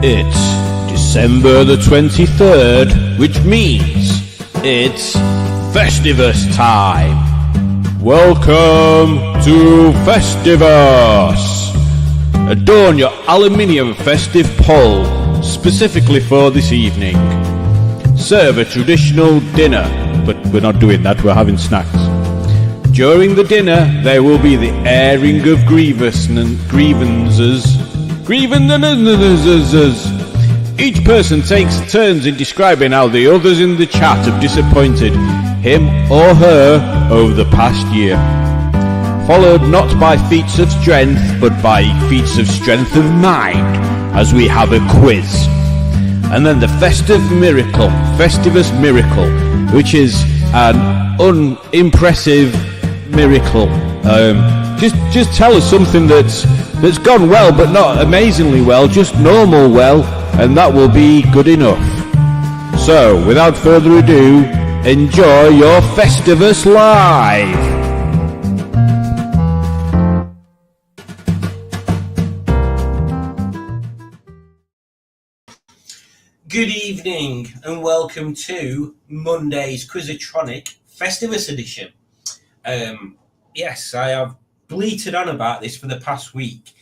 It's December the 23rd, which means it's Festivus time. Welcome to Festivus. Adorn your aluminium festive pole specifically for this evening. Serve a traditional dinner, but we're not doing that, we're having snacks. During the dinner, there will be the airing of grievances. Each person takes turns in describing how the others in the chat have disappointed him or her over the past year. Followed not by feats of strength, but by feats of strength of mind, as we have a quiz. And then the Festivus miracle, which is an unimpressive miracle. Just tell us something that's gone well, but not amazingly well, just normal well, and that will be good enough. So, without further ado, enjoy your Festivus live! Good evening and welcome to Monday's Quizatronic Festivus edition. Yes, I have bleated on about this for the past week,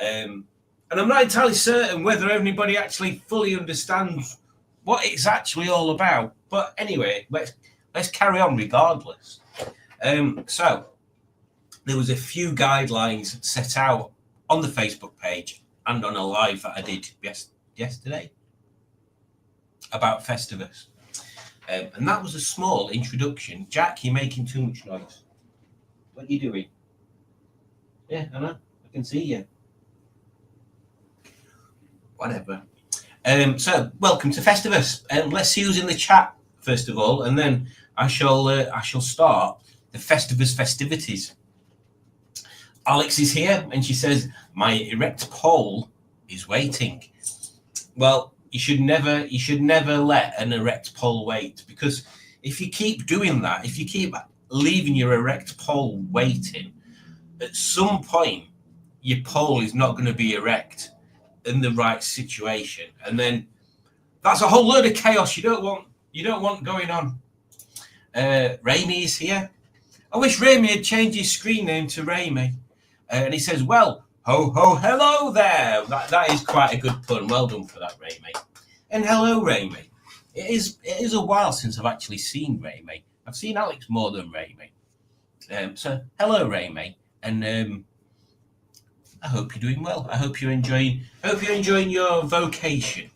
and I'm not entirely certain whether anybody actually fully understands what it's actually all about. But anyway, let's carry on regardless. So there was a few guidelines set out on the Facebook page and on a live that I did yesterday about Festivus, and that was a small introduction. Jack, you're making too much noise. What are you doing? Yeah, I know. I can see you. Whatever. So, welcome to Festivus. Let's see who's in the chat first of all, and then I shall start the Festivus festivities. Alex is here, and she says, "My erect pole is waiting." Well, you should never let an erect pole wait, because if you keep doing that, if you keep leaving your erect pole waiting, at some point your pole is not going to be erect in the right situation, and then that's a whole load of chaos you don't want going on. Ramy is here. I wish Ramy had changed his screen name to Ramy, and he says, "Well, ho ho, hello there." That is quite a good pun. Well done for that, Ramy. And hello, Ramy. It is a while since I've actually seen Ramy. I've seen Alex more than Ramy. So hello, Ramy, and I hope you're doing well. I hope you're enjoying your vocation.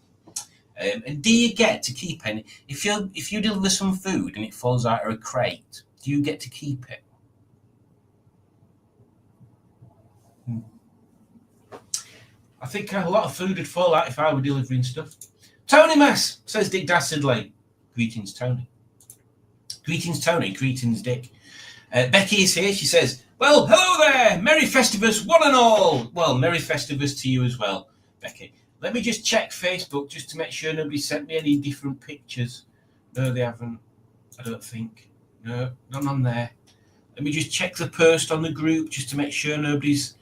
And do you get to keep any? If you deliver some food and it falls out of a crate, do you get to keep it? I think a lot of food would fall out if I were delivering stuff. Tony Mass, says Dick Dastardly. Greetings, Tony. Greetings, Tony. Greetings, Dick. Becky is here. She says, "Well, hello there. Merry Festivus, one and all." Well, Merry Festivus to you as well, Becky. Let me just check Facebook just to make sure nobody sent me any different pictures. No, they haven't. I don't think. No, none on there. Let me just check the post on the group just to make sure nobody's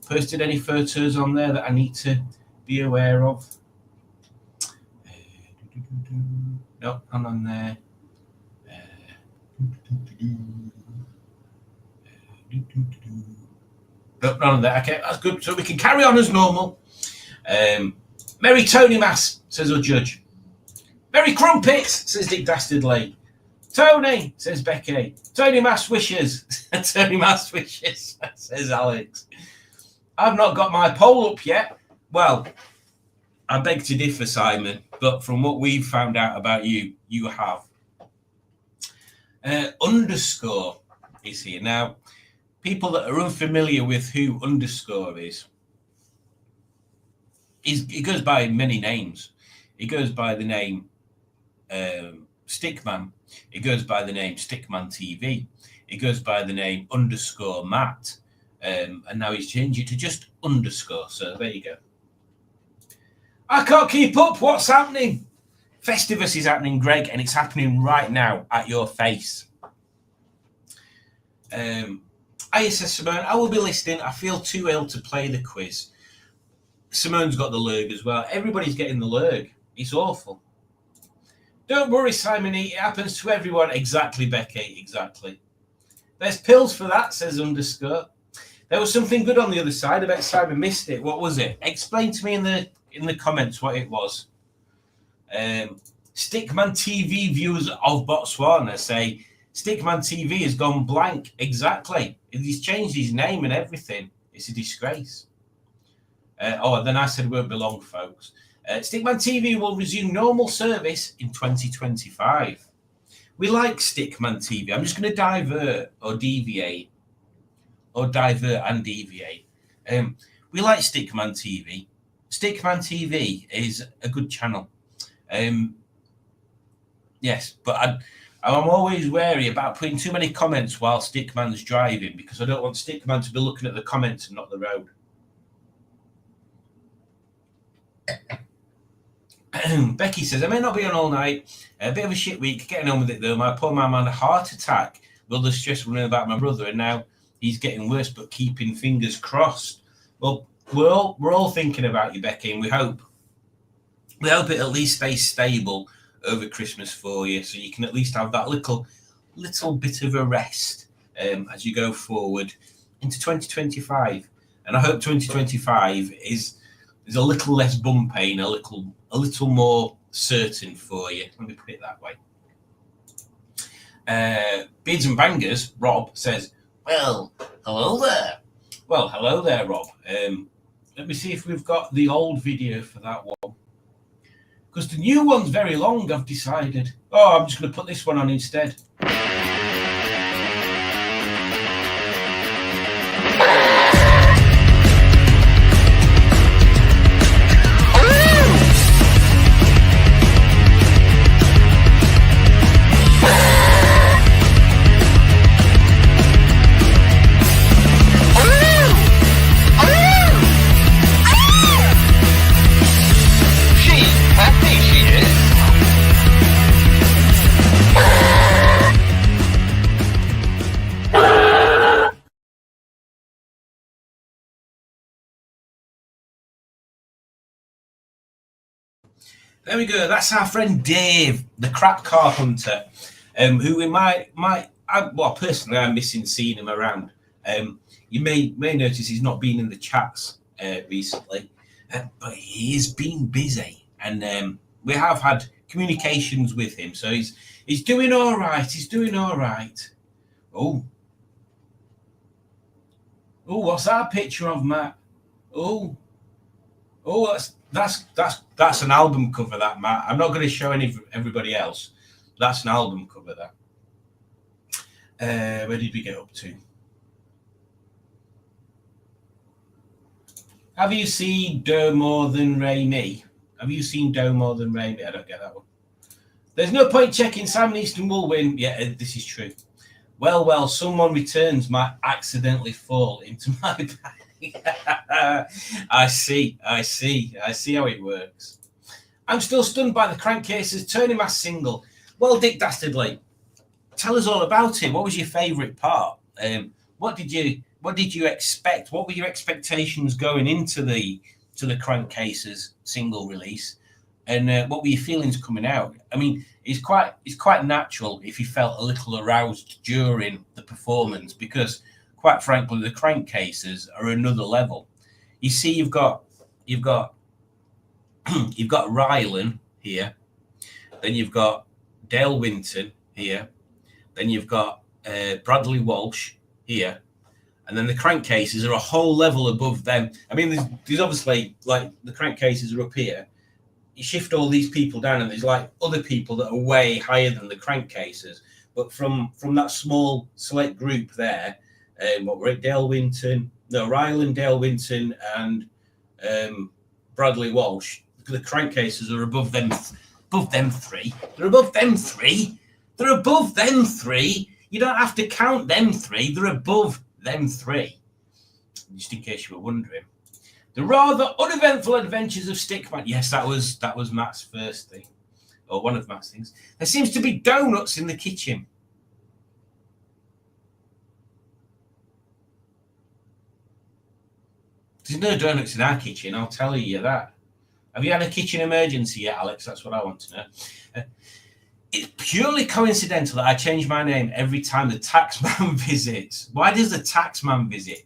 posted any photos on there that I need to be aware of. No, none on there. No, none on there. Okay, that's good. So we can carry on as normal. Merry Tony Mass, says our judge. Merry Crumpets, says Dick Dastardly. Tony, says Becky. Tony Mass wishes. Tony Mass wishes, says Alex. I've not got my poll up yet. Well, I beg to differ, Simon, but from what we've found out about you, you have. Underscore is here. Now, people that are unfamiliar with who Underscore is, he goes by many names. He goes by the name Stickman. He goes by the name Stickman TV. He goes by the name Underscore Matt. And now he's changed it to just Underscore. So there you go. I can't keep up. What's happening? Festivus is happening, Greg, and it's happening right now at your face. ISS Simone, I will be listening. I feel too ill to play the quiz. Simone's got the lurg as well. Everybody's getting the lurg. It's awful. Don't worry, Simon. It happens to everyone. Exactly, Becky. Exactly. There's pills for that, says Underscore. There was something good on the other side. I bet Simon missed it. What was it? Explain to me in the comments what it was. Stickman TV viewers of Botswana say Stickman TV has gone blank. Exactly. He's changed his name and everything. It's a disgrace. Then I said it won't be long, folks. Stickman TV will resume normal service in 2025. We like Stickman TV. I'm just going to divert and deviate. We like Stickman TV. Stickman TV is a good channel. Yes, but I'm always wary about putting too many comments while Stickman's driving because I don't want Stickman to be looking at the comments and not the road. Becky says, I may not be on all night. A bit of a shit week. Getting on with it, though. My poor man had a heart attack. All the stress running about my brother, and now he's getting worse, but keeping fingers crossed. Well, we're all thinking about you, Becky, and we hope it at least stays stable over Christmas for you, so you can at least have that little bit of a rest as you go forward into 2025. And I hope 2025 is a little less bum pain, a little more certain for you. Let me put it that way. Beards and Bangers, Rob says, well, hello there. Well, hello there, Rob. Let me see if we've got the old video for that one. Because the new one's very long, I've decided. I'm just going to put this one on instead. There we go. That's our friend Dave, the crap car hunter, who we personally, I'm missing seeing him around. You may notice he's not been in the chats recently, but he's been busy, and we have had communications with him. So he's doing all right. He's doing all right. Oh, what's that picture of, Matt? Oh, that's an album cover, that, Matt. I'm not going to show everybody else. That's an album cover, that. Where did we get up to? Have you seen Do More Than Ray Me? Have you seen Do More Than Ray Me? I don't get that one. There's no point checking Simon Easton will win. Yeah, this is true. Well, someone returns might accidentally fall into my bag. I see how it works. I'm still stunned by the Crankcases turning my single. Well, Dick Dastardly, tell us all about it. What was your favourite part? What did you expect? What were your expectations going into the Crankcases single release? And what were your feelings coming out? I mean, it's quite natural if you felt a little aroused during the performance, because quite frankly, the Crankcases are another level. You see, you've got Rylan here, then you've got Dale Winton here, then you've got Bradley Walsh here, and then the Crankcases are a whole level above them. I mean, there's obviously, like, the Crankcases are up here. You shift all these people down, and there's like other people that are way higher than the Crankcases. But from that small select group there, what were it? Rylan, Dale Winton, and Bradley Walsh. The Crankcases are above them three. They're above them three. They're above them three. You don't have to count them three. They're above them three. Just in case you were wondering. The rather uneventful adventures of Stickman. Yes, that was Matt's first thing, or one of Matt's things. There seems to be donuts in the kitchen. There's no donuts in our kitchen, I'll tell you that. Have you had a kitchen emergency yet, Alex? That's what I want to know. It's purely coincidental that I change my name every time the taxman visits. Why does the taxman visit?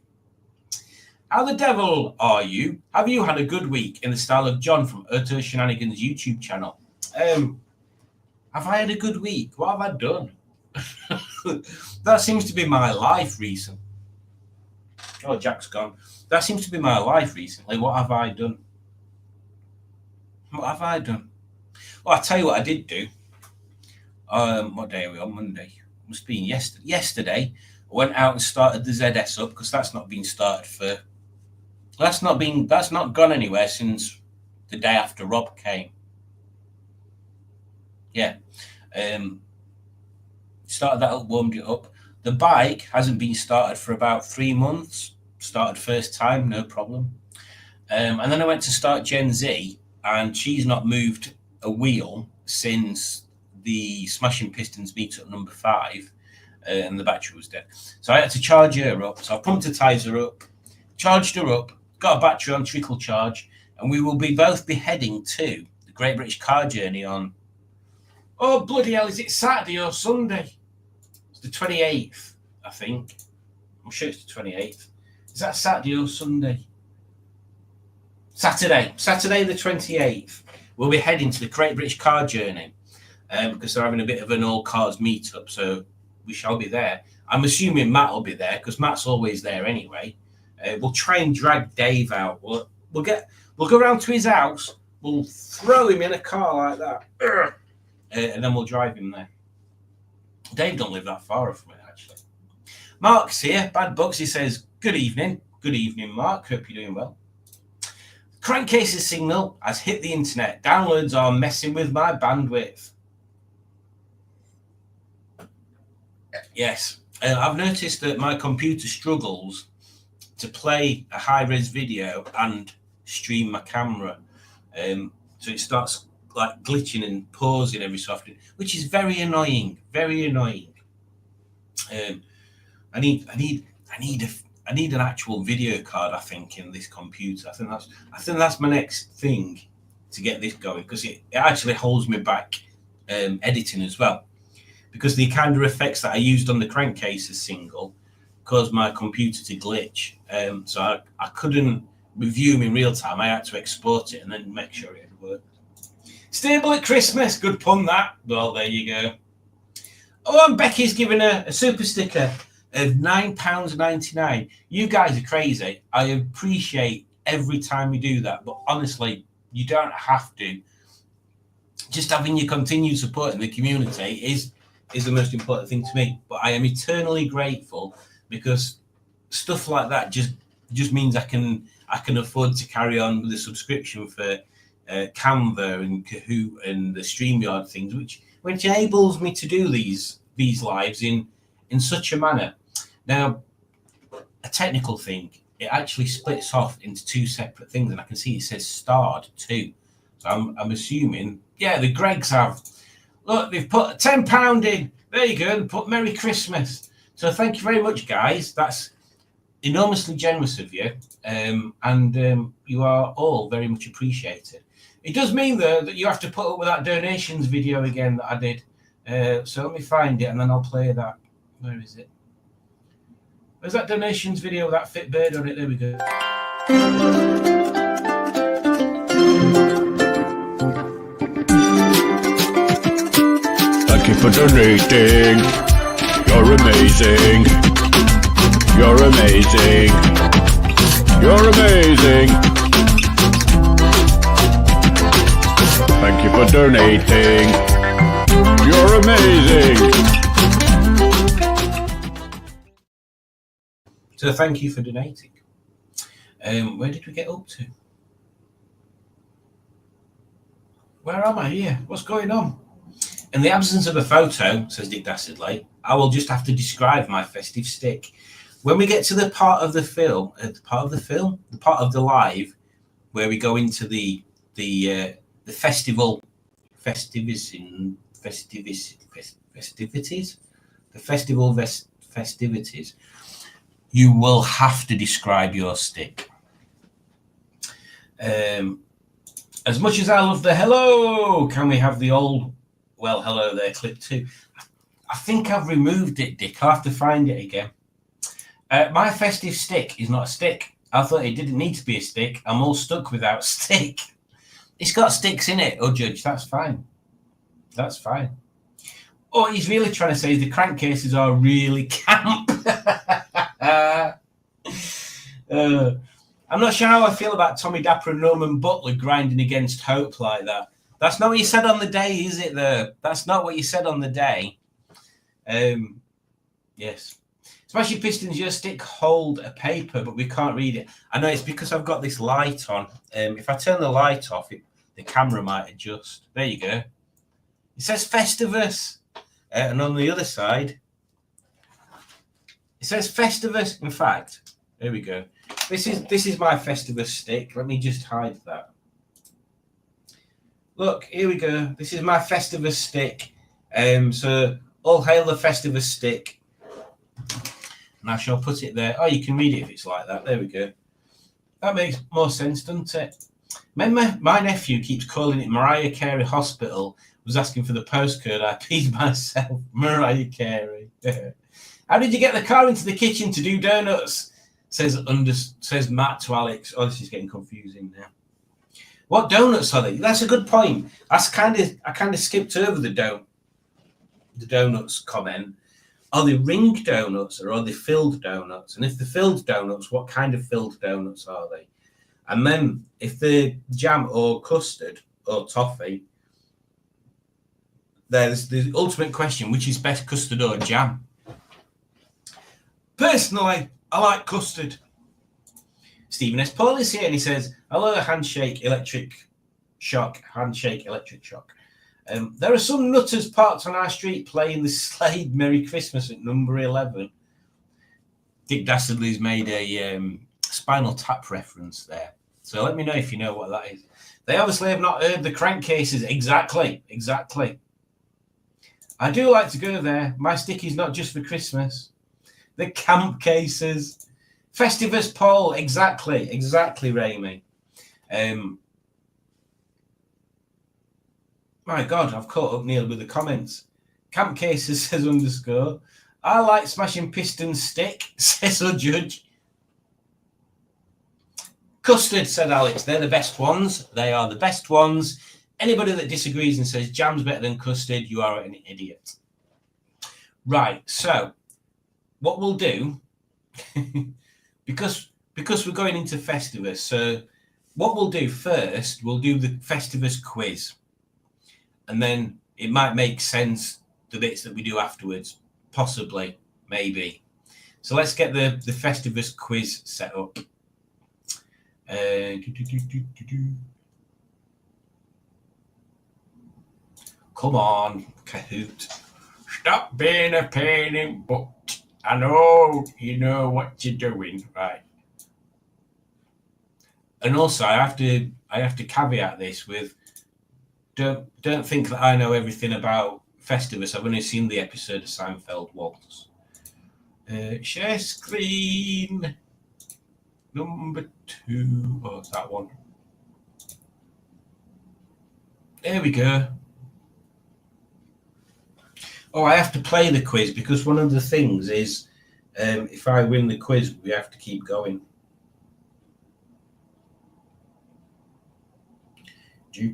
How the devil are you? Have you had a good week in the style of John from Utter Shenanigans YouTube channel? Have I had a good week? What have I done? That seems to be my life recently. Oh, Jack's gone. That seems to be my life recently. What have I done? What have I done? Well, I'll tell you what I did do. What day are we on? Monday. Must have been yesterday. I went out and started the ZS up because that's not been started for. That's not gone anywhere since the day after Rob came. Yeah. Started that up, warmed it up. The bike hasn't been started for about 3 months. Started first time, no problem. And then I went to start Gen Z, and she's not moved a wheel since the Smashing Pistons meetup number 5, and the battery was dead. So I had to charge her up. So I pumped her up, charged her up, got a battery on trickle charge, and we will both be heading to the Great British Car Journey on. Oh bloody hell! Is it Saturday or Sunday? It's the 28th, I think. I'm sure it's the 28th. Is that Saturday or Sunday? Saturday the 28th. We'll be heading to the Great British Car Journey because they're having a bit of an all cars meetup, so we shall be there. I'm assuming Matt will be there because Matt's always there anyway. We'll try and drag Dave out. We'll go around to his house. We'll throw him in a car like that, and then we'll drive him there. Dave don't live that far from it, actually. Mark's here. Bad Bucks. He says, "Good evening." Good evening, Mark. Hope you're doing well. Crankcase's signal has hit the internet. Downloads are messing with my bandwidth. Yes, I've noticed that my computer struggles to play a high-res video and stream my camera. So it starts like glitching and pausing every so often, which is very annoying. Very annoying. I need an actual video card, I think, in this computer. I think that's my next thing to get this going, because it actually holds me back editing as well. Because the kind of effects that I used on the Crankcases single caused my computer to glitch. So I couldn't review them in real time. I had to export it and then make sure it had worked. Stable at Christmas. Good pun, that. Well, there you go. Oh, and Becky's given a super sticker of £9.99. You guys are crazy. I appreciate every time you do that, but honestly, you don't have to. Just having your continued support in the community is the most important thing to me. But I am eternally grateful, because stuff like that just means I can afford to carry on with the subscription for Canva and Kahoot and the StreamYard things, which enables me to do these lives in such a manner. Now, a technical thing, it actually splits off into 2 separate things, and I can see it says starred too. So I'm assuming, yeah, the Gregs have. Look, they've put £10 in. There you go, and put Merry Christmas. So thank you very much, guys. That's enormously generous of you, and you are all very much appreciated. It does mean, though, that you have to put up with that donations video again that I did. So let me find it, and then I'll play that. Where is it? Where's that donations video with that fit bird on it? There we go. Thank you for donating. You're amazing. You're amazing. You're amazing. Thank you for donating. You're amazing. So thank you for donating. Where did we get up to? Where am I here? What's going on? In the absence of a photo, says Dick Dastardly, I will just have to describe my festive stick. When we get to the part of the live, where we go into the festivities, you will have to describe your stick. As much as I love the hello, can we have the old, well, hello there clip too? I think I've removed it, Dick. I'll have to find it again. My festive stick is not a stick. I thought it didn't need to be a stick. I'm all stuck without stick. It's got sticks in it. Oh, Judge, that's fine. That's fine. Oh, he's really trying to say the crankcases are really camp. I'm not sure how I feel about Tommy Dapper and Norman Butler grinding against hope like that. That's not what you said on the day, is it, though? That's not what you said on the day. Yes. Smashing Pistons, your stick hold a paper, but we can't read it. I know it's because I've got this light on. If I turn the light off, the camera might adjust. There you go. It says Festivus. And on the other side, it says Festivus. In fact, there we go. This is my Festivus stick. Let me just hide that. Look, here we go. This is my Festivus stick. So all hail the Festivus stick. And I shall put it there. Oh, you can read it if it's like that. There we go. That makes more sense, doesn't it? Remember, my nephew keeps calling it Mariah Carey Hospital. Was asking for the postcode. I peed myself. Mariah Carey. How did you get the car into the kitchen to do donuts? Says Matt to Alex. Oh, this is getting confusing now. What donuts are they? That's a good point. I kind of skipped over the donuts comment. Are they ring donuts or are they filled donuts? And if they're filled donuts, what kind of filled donuts are they? And then if they're jam or custard or toffee, there's the ultimate question, which is best, custard or jam? Personally, I like custard. Stephen S. Paul is here and he says, hello, handshake, electric shock. There are some nutters parked on our street playing the Slade Merry Christmas at number 11. Dick Dastardly's made a Spinal Tap reference there. So let me know if you know what that is. They obviously have not heard the crankcases. Exactly. I do like to go there. My stick is not just for Christmas. The camp cases. Festivus Paul. Exactly, Raimi. My God, I've caught up Neil with the comments. Camp cases says underscore. I like Smashing Pistons stick, says a judge. Custard, said Alex. They're the best ones. They are the best ones. Anybody that disagrees and says jam's better than custard, you are an idiot. Right, so what we'll do, because we're going into Festivus, so what we'll do first, we'll do the Festivus quiz. And then it might make sense, the bits that we do afterwards. Possibly, maybe. So let's get the Festivus quiz set up. Come on, Kahoot. Stop being a pain in the butt. I know you know what you're doing, right? And also, I have to caveat this with don't think that I know everything about Festivus. I've only seen the episode of Seinfeld once. Share screen number 2. Oh, it's that one. There we go. Oh, I have to play the quiz because one of the things is if I win the quiz, we have to keep going. Where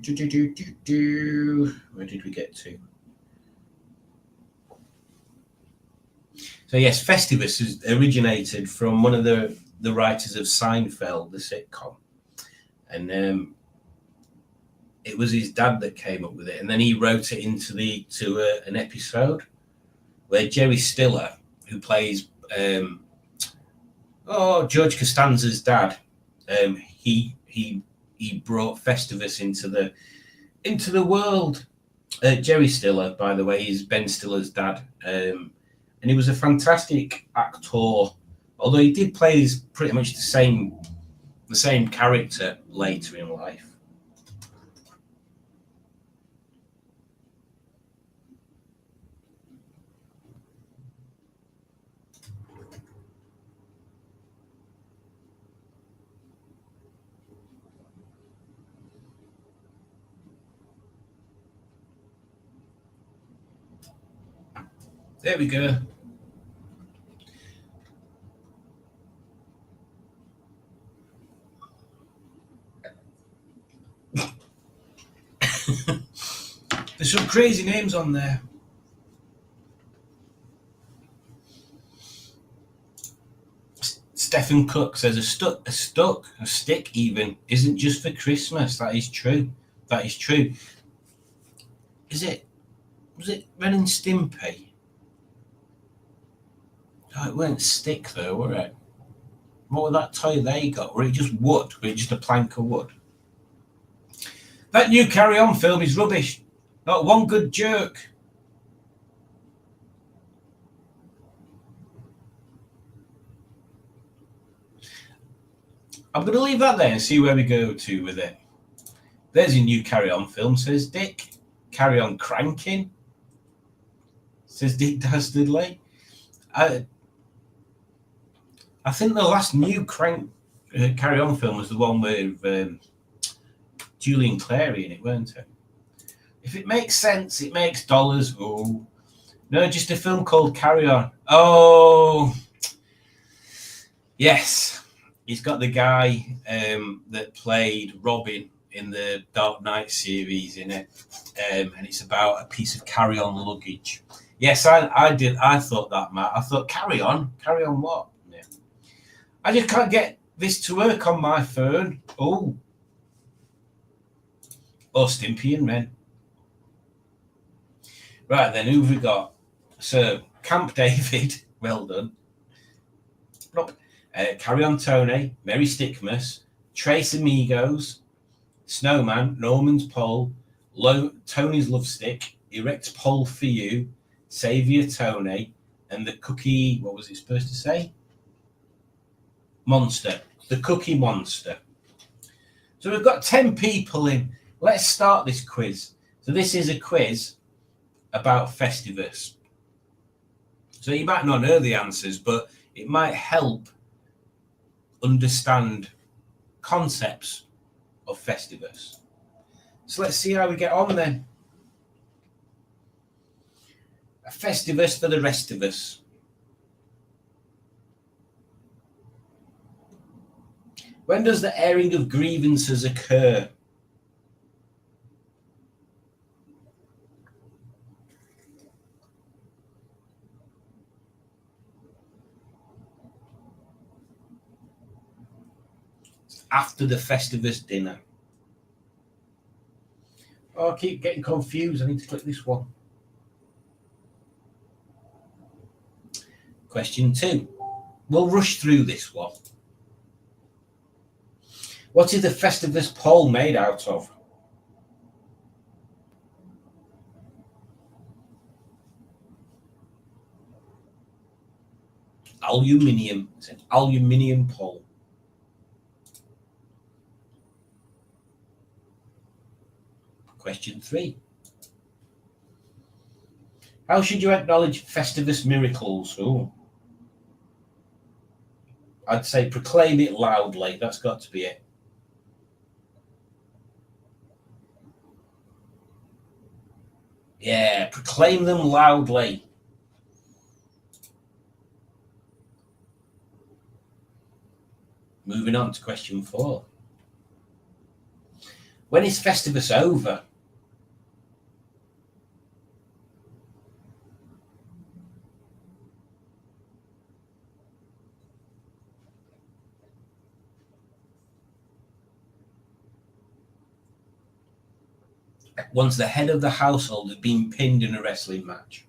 did we get to? So yes, Festivus has originated from one of the writers of Seinfeld, the sitcom, and it was his dad that came up with it, and then he wrote it into an episode where Jerry Stiller, who plays George Costanza's dad, he brought Festivus into the world. Jerry Stiller, by the way, is Ben Stiller's dad, and he was a fantastic actor. Although he did play pretty much the same character later in life. There we go. There's some crazy names on there. Stephen Cook says a stick even isn't just for Christmas. That is true. That is true. Was it Ren and Stimpy? Oh, it weren't stick though, were it? What was that toy they got? Were it just wood? Were it just a plank of wood? That new Carry On film is rubbish. Not one good joke. I'm going to leave that there and see where we go to with it. There's your new Carry On film, says Dick. Carry On cranking, says Dick Dastardly. I think the last new Carry On film was the one with Julian Clary in it, weren't it? If it makes sense, it makes dollars. Oh, no, just a film called Carry On. Oh, yes. He's got the guy that played Robin in the Dark Knight series in it, and it's about a piece of carry-on luggage. Yes, I did. I thought that, Matt. I thought carry on what? Yeah. I just can't get this to work on my phone. Oh, Stimpy and Ren. Right then, who've we got? So Camp David, well done. Carry On Tony, Merry Stickmas, Trace Amigos, Snowman, Norman's Pole, Tony's Love Stick, Erect Pole for You, Saviour Tony, and the Cookie, what was it supposed to say? Monster. The Cookie Monster. So we've got 10 people in. Let's start this quiz. So this is a quiz about Festivus. So you might not know the answers, but it might help understand concepts of Festivus. So let's see how we get on then. A Festivus for the rest of us. When does the airing of grievances occur? After the Festivus dinner. Oh, I keep getting confused. I need to click this one. Question 2. We'll rush through this one. What is the Festivus pole made out of? Aluminium. It's an aluminium pole. Question 3. How should you acknowledge Festivus miracles? Oh, I'd say proclaim it loudly. That's got to be it. Yeah, proclaim them loudly. Moving on to question 4. When is Festivus over? Once the head of the household has been pinned in a wrestling match.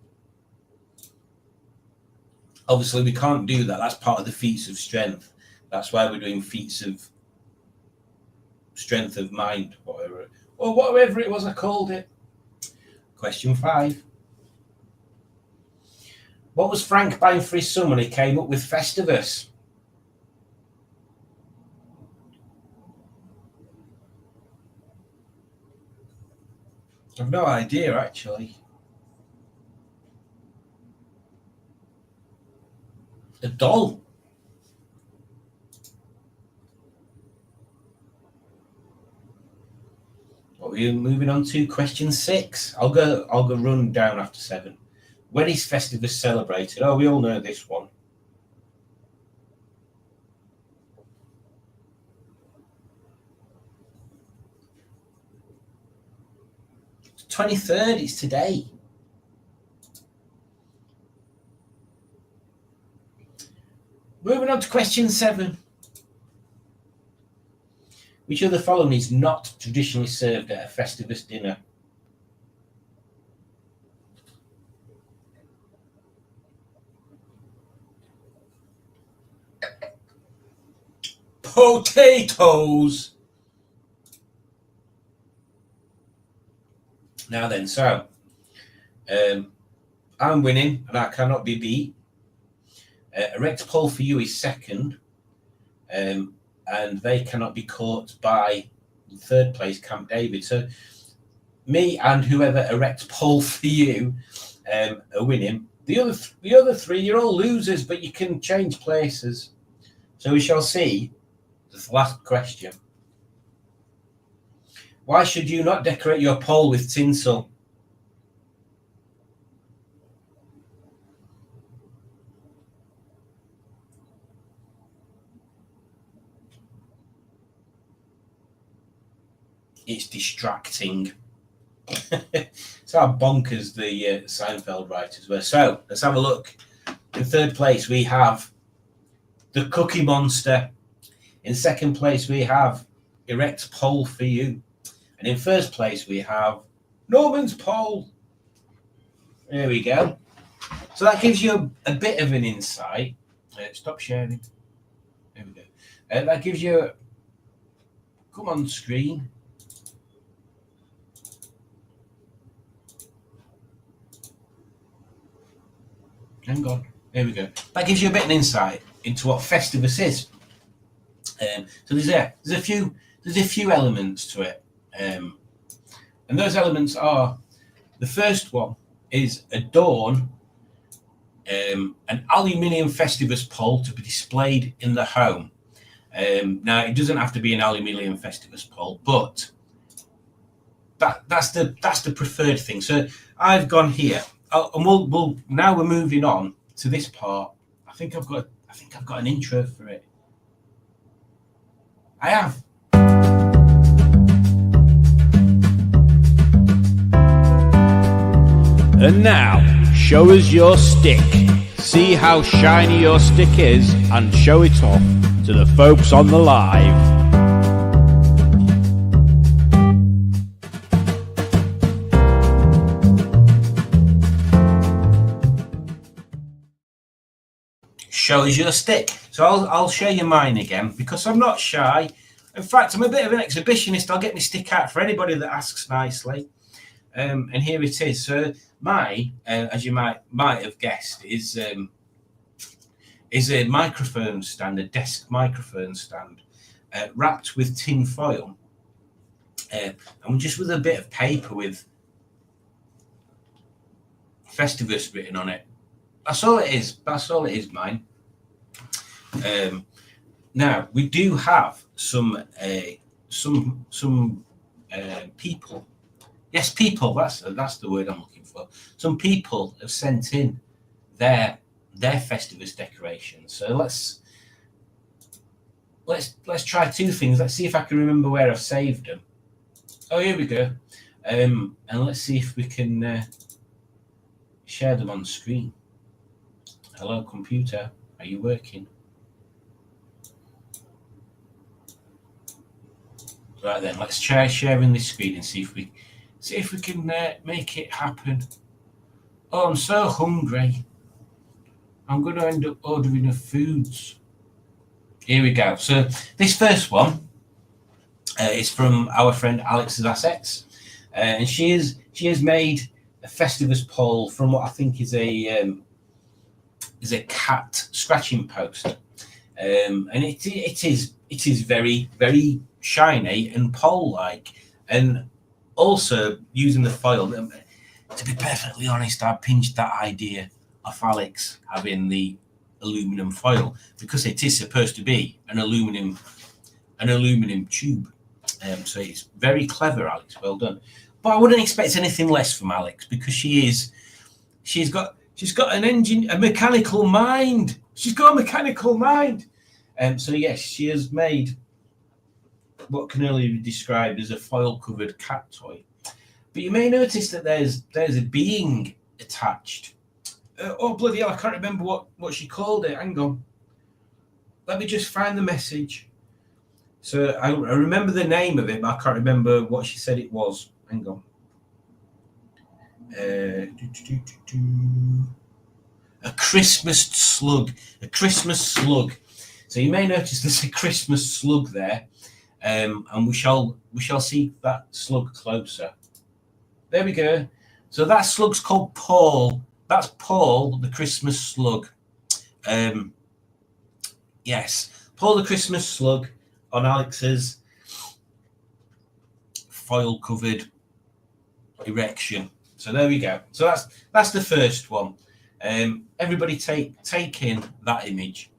Obviously, we can't do that. That's part of the feats of strength. That's why we're doing feats of strength of mind, whatever it was I called it. Question 5. What was Frank buying for his son when he came up with Festivus? I've no idea, actually. A doll. What are we moving on to? Question 6. I'll go run down after 7. When is Festivus celebrated? Oh, we all know this one. 23rd, it's today. Moving on to question 7. Which of the following is not traditionally served at a Festivus dinner? Potatoes! Now then, so I'm winning and I cannot be beat. Erect poll for you is second, and they cannot be caught by third place Camp David. So me and whoever erect poll for you are winning. The other 3, you're all losers, but you can change places. So we shall see. The last question. Why should you not decorate your pole with tinsel? It's distracting. It's how bonkers the Seinfeld writers were. So let's have a look. In third place, we have the Cookie Monster. In second place, we have Erect Pole for You. And in first place, we have Norman's Pole. There we go. So that gives you a bit of an insight. Stop sharing. There we go. That gives you... Come on, screen. Hang on. There we go. That gives you a bit of an insight into what Festivus is. So there's a few elements to it, and those elements are: the first one is adorn an aluminium Festivus pole to be displayed in the home. Now it doesn't have to be an aluminium Festivus pole, but that's the preferred thing. So I've gone here, and we'll now we're moving on to this part. I think I've got an intro for it. I have. And now, show us your stick. See how shiny your stick is and show it off to the folks on the live. Show us your stick. So I'll show you mine again because I'm not shy. In fact, I'm a bit of an exhibitionist. I'll get my stick out for anybody that asks nicely. And here it is. So mine, as you might have guessed, is a microphone stand, a desk microphone stand, wrapped with tin foil, and just with a bit of paper with Festivus written on it. That's all it is. That's all it is, mine. Now we do have some people. Yes, people. That's the word I'm looking for. Some people have sent in their Festivus decorations. So let's try 2 things. Let's see if I can remember where I've saved them. Oh, here we go. And let's see if we can share them on screen. Hello, computer. Are you working? Right then, let's try sharing this screen and see if we can make it happen. Oh, I'm so hungry. I'm going to end up ordering the foods. Here we go. So this first one is from our friend Alex's Assets, and she has made a Festivus pole from what I think is a cat scratching post, and it is very, very shiny and pole-like, and also using the foil. To be perfectly honest, I pinched that idea off Alex having the aluminum foil because it is supposed to be an aluminum tube. So it's very clever, Alex. Well done. But I wouldn't expect anything less from Alex because she's got She's got a mechanical mind. She's got a mechanical mind. So yes, she has made what can only be described as a foil-covered cat toy. But you may notice that there's a being attached. Oh bloody hell! I can't remember what she called it. Hang on. Let me just find the message. So I remember the name of it, but I can't remember what she said it was. Hang on. A Christmas slug. A Christmas slug. So you may notice there's a Christmas slug there, and we shall see that slug closer. There we go. So that slug's called Paul. That's Paul, the Christmas slug. Yes, Paul the Christmas slug on Alex's foil-covered erection. So there we go. So that's the first one. Everybody take in that image,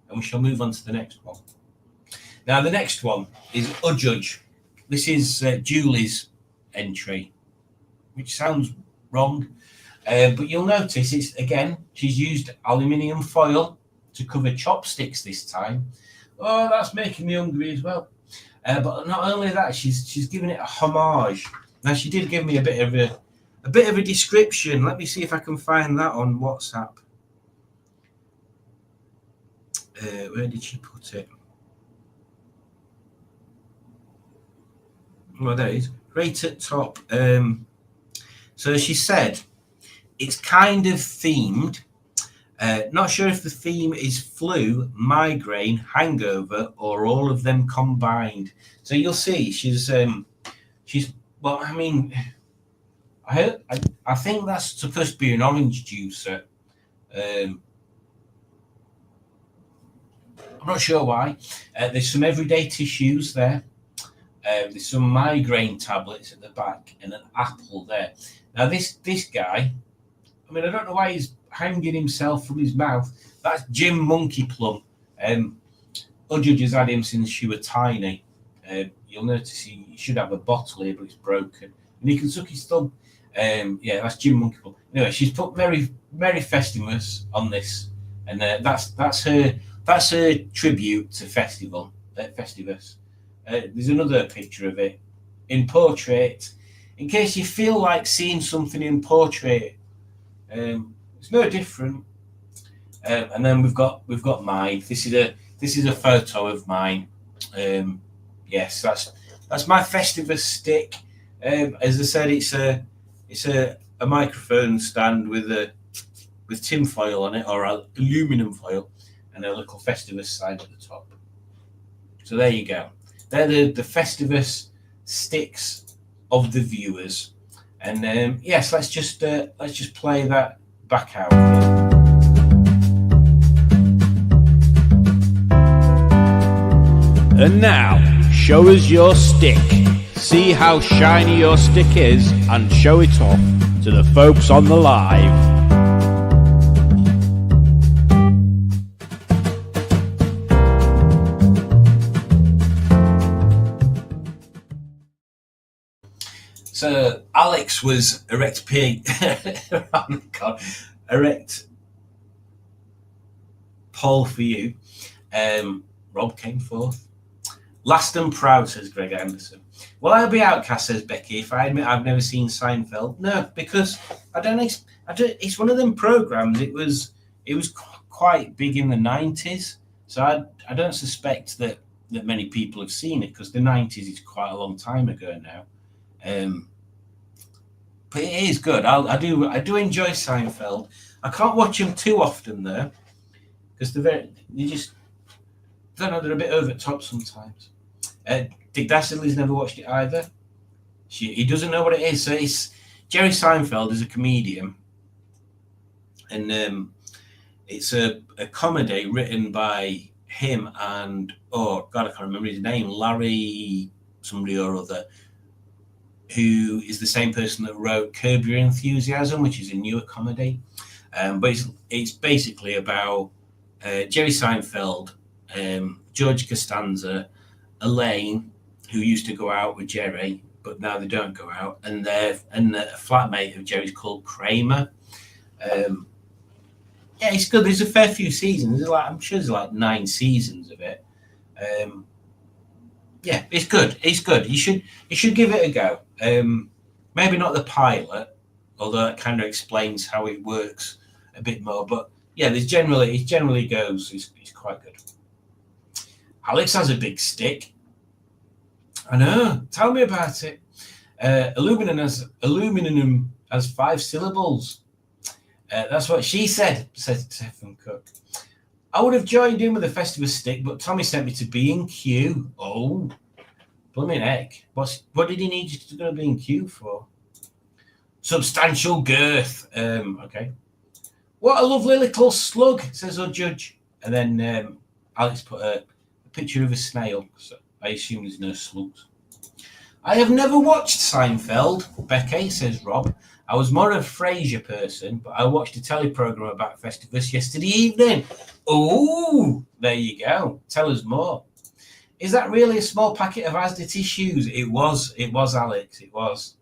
and we shall move on to the next one. Now the next one is Udjudge. This is Julie's entry, which sounds wrong, but you'll notice she's used aluminium foil to cover chopsticks this time. Oh, that's making me hungry as well. But not only that, she's given it a homage. Now she did give me a bit of a description. Let me see if I can find that on WhatsApp. Where did she put it? Well, there it is. Right at top. So she said, it's kind of themed. Not sure if the theme is flu, migraine, hangover, or all of them combined. So you'll see she's well, I mean, I think that's supposed to be an orange juicer. I'm not sure why. There's some everyday tissues there. There's some migraine tablets at the back and an apple there. Now this guy, I mean, I don't know why he's hanging himself from his mouth. That's Jim Monkey Plum. Udjudge has had him since she was tiny. You'll notice he should have a bottle here, but it's broken. And he can suck his thumb. Yeah, that's Jim Monkey Plum. Anyway, she's put Merry Festivus on this, and that's her tribute to Festivus. There's another picture of it in portrait. In case you feel like seeing something in portrait, it's no different. And then we've got mine. This is a photo of mine. Yes, that's my Festivus stick. As I said, it's a microphone stand with tin foil on it, or aluminum foil, and a little Festivus sign at the top. So there you go. They're the Festivus sticks of the viewers. And yes, let's just play that back out here. And now, show us your stick. See how shiny your stick is and show it off to the folks on the live. So Alex was erect Paul for you. Rob came fourth. Last and proud, says Greg Anderson. Well, I'll be outcast, says Becky, if I admit I've never seen Seinfeld. No, because I don't. It's one of them programs. It was quite big in the 90s, so I don't suspect that many people have seen it, because the 90s is quite a long time ago now. But it is good. I do enjoy Seinfeld. I can't watch them too often though, because they're a bit over the top sometimes. Dick Dastardly's never watched it either. He doesn't know what it is. So it's Jerry Seinfeld is a comedian, and it's a comedy written by him and I can't remember his name, Larry somebody or other, who is the same person that wrote Curb Your Enthusiasm, which is a newer comedy. But it's basically about Jerry Seinfeld, George Costanza, Elaine, who used to go out with Jerry, but now they don't go out, and a flatmate of Jerry's called Kramer. Yeah, it's good. There's a fair few seasons. I'm sure there's like 9 seasons of it. Yeah, it's good. It's good. You should give it a go. Maybe not the pilot, although it kind of explains how it works a bit more. But yeah, it generally goes. It's quite good. Alex has a big stick. I know. Tell me about it. Aluminum has 5 syllables. That's what she said, said Stephen Cook. I would have joined in with a Festivus stick, but Tommy sent me to B&Q. Oh, blooming heck. What did he need you to go to B&Q for? Substantial girth. Okay. What a lovely little slug, says our judge. And then Alex put a picture of a snail. So I assume there's no slugs. I have never watched Seinfeld, Becky, says Rob. I was more of a Frasier person, but I watched a telly programme about Festivus yesterday evening. Oh, there you go. Tell us more. Is that really a small packet of Asda tissues? It was, Alex. It was.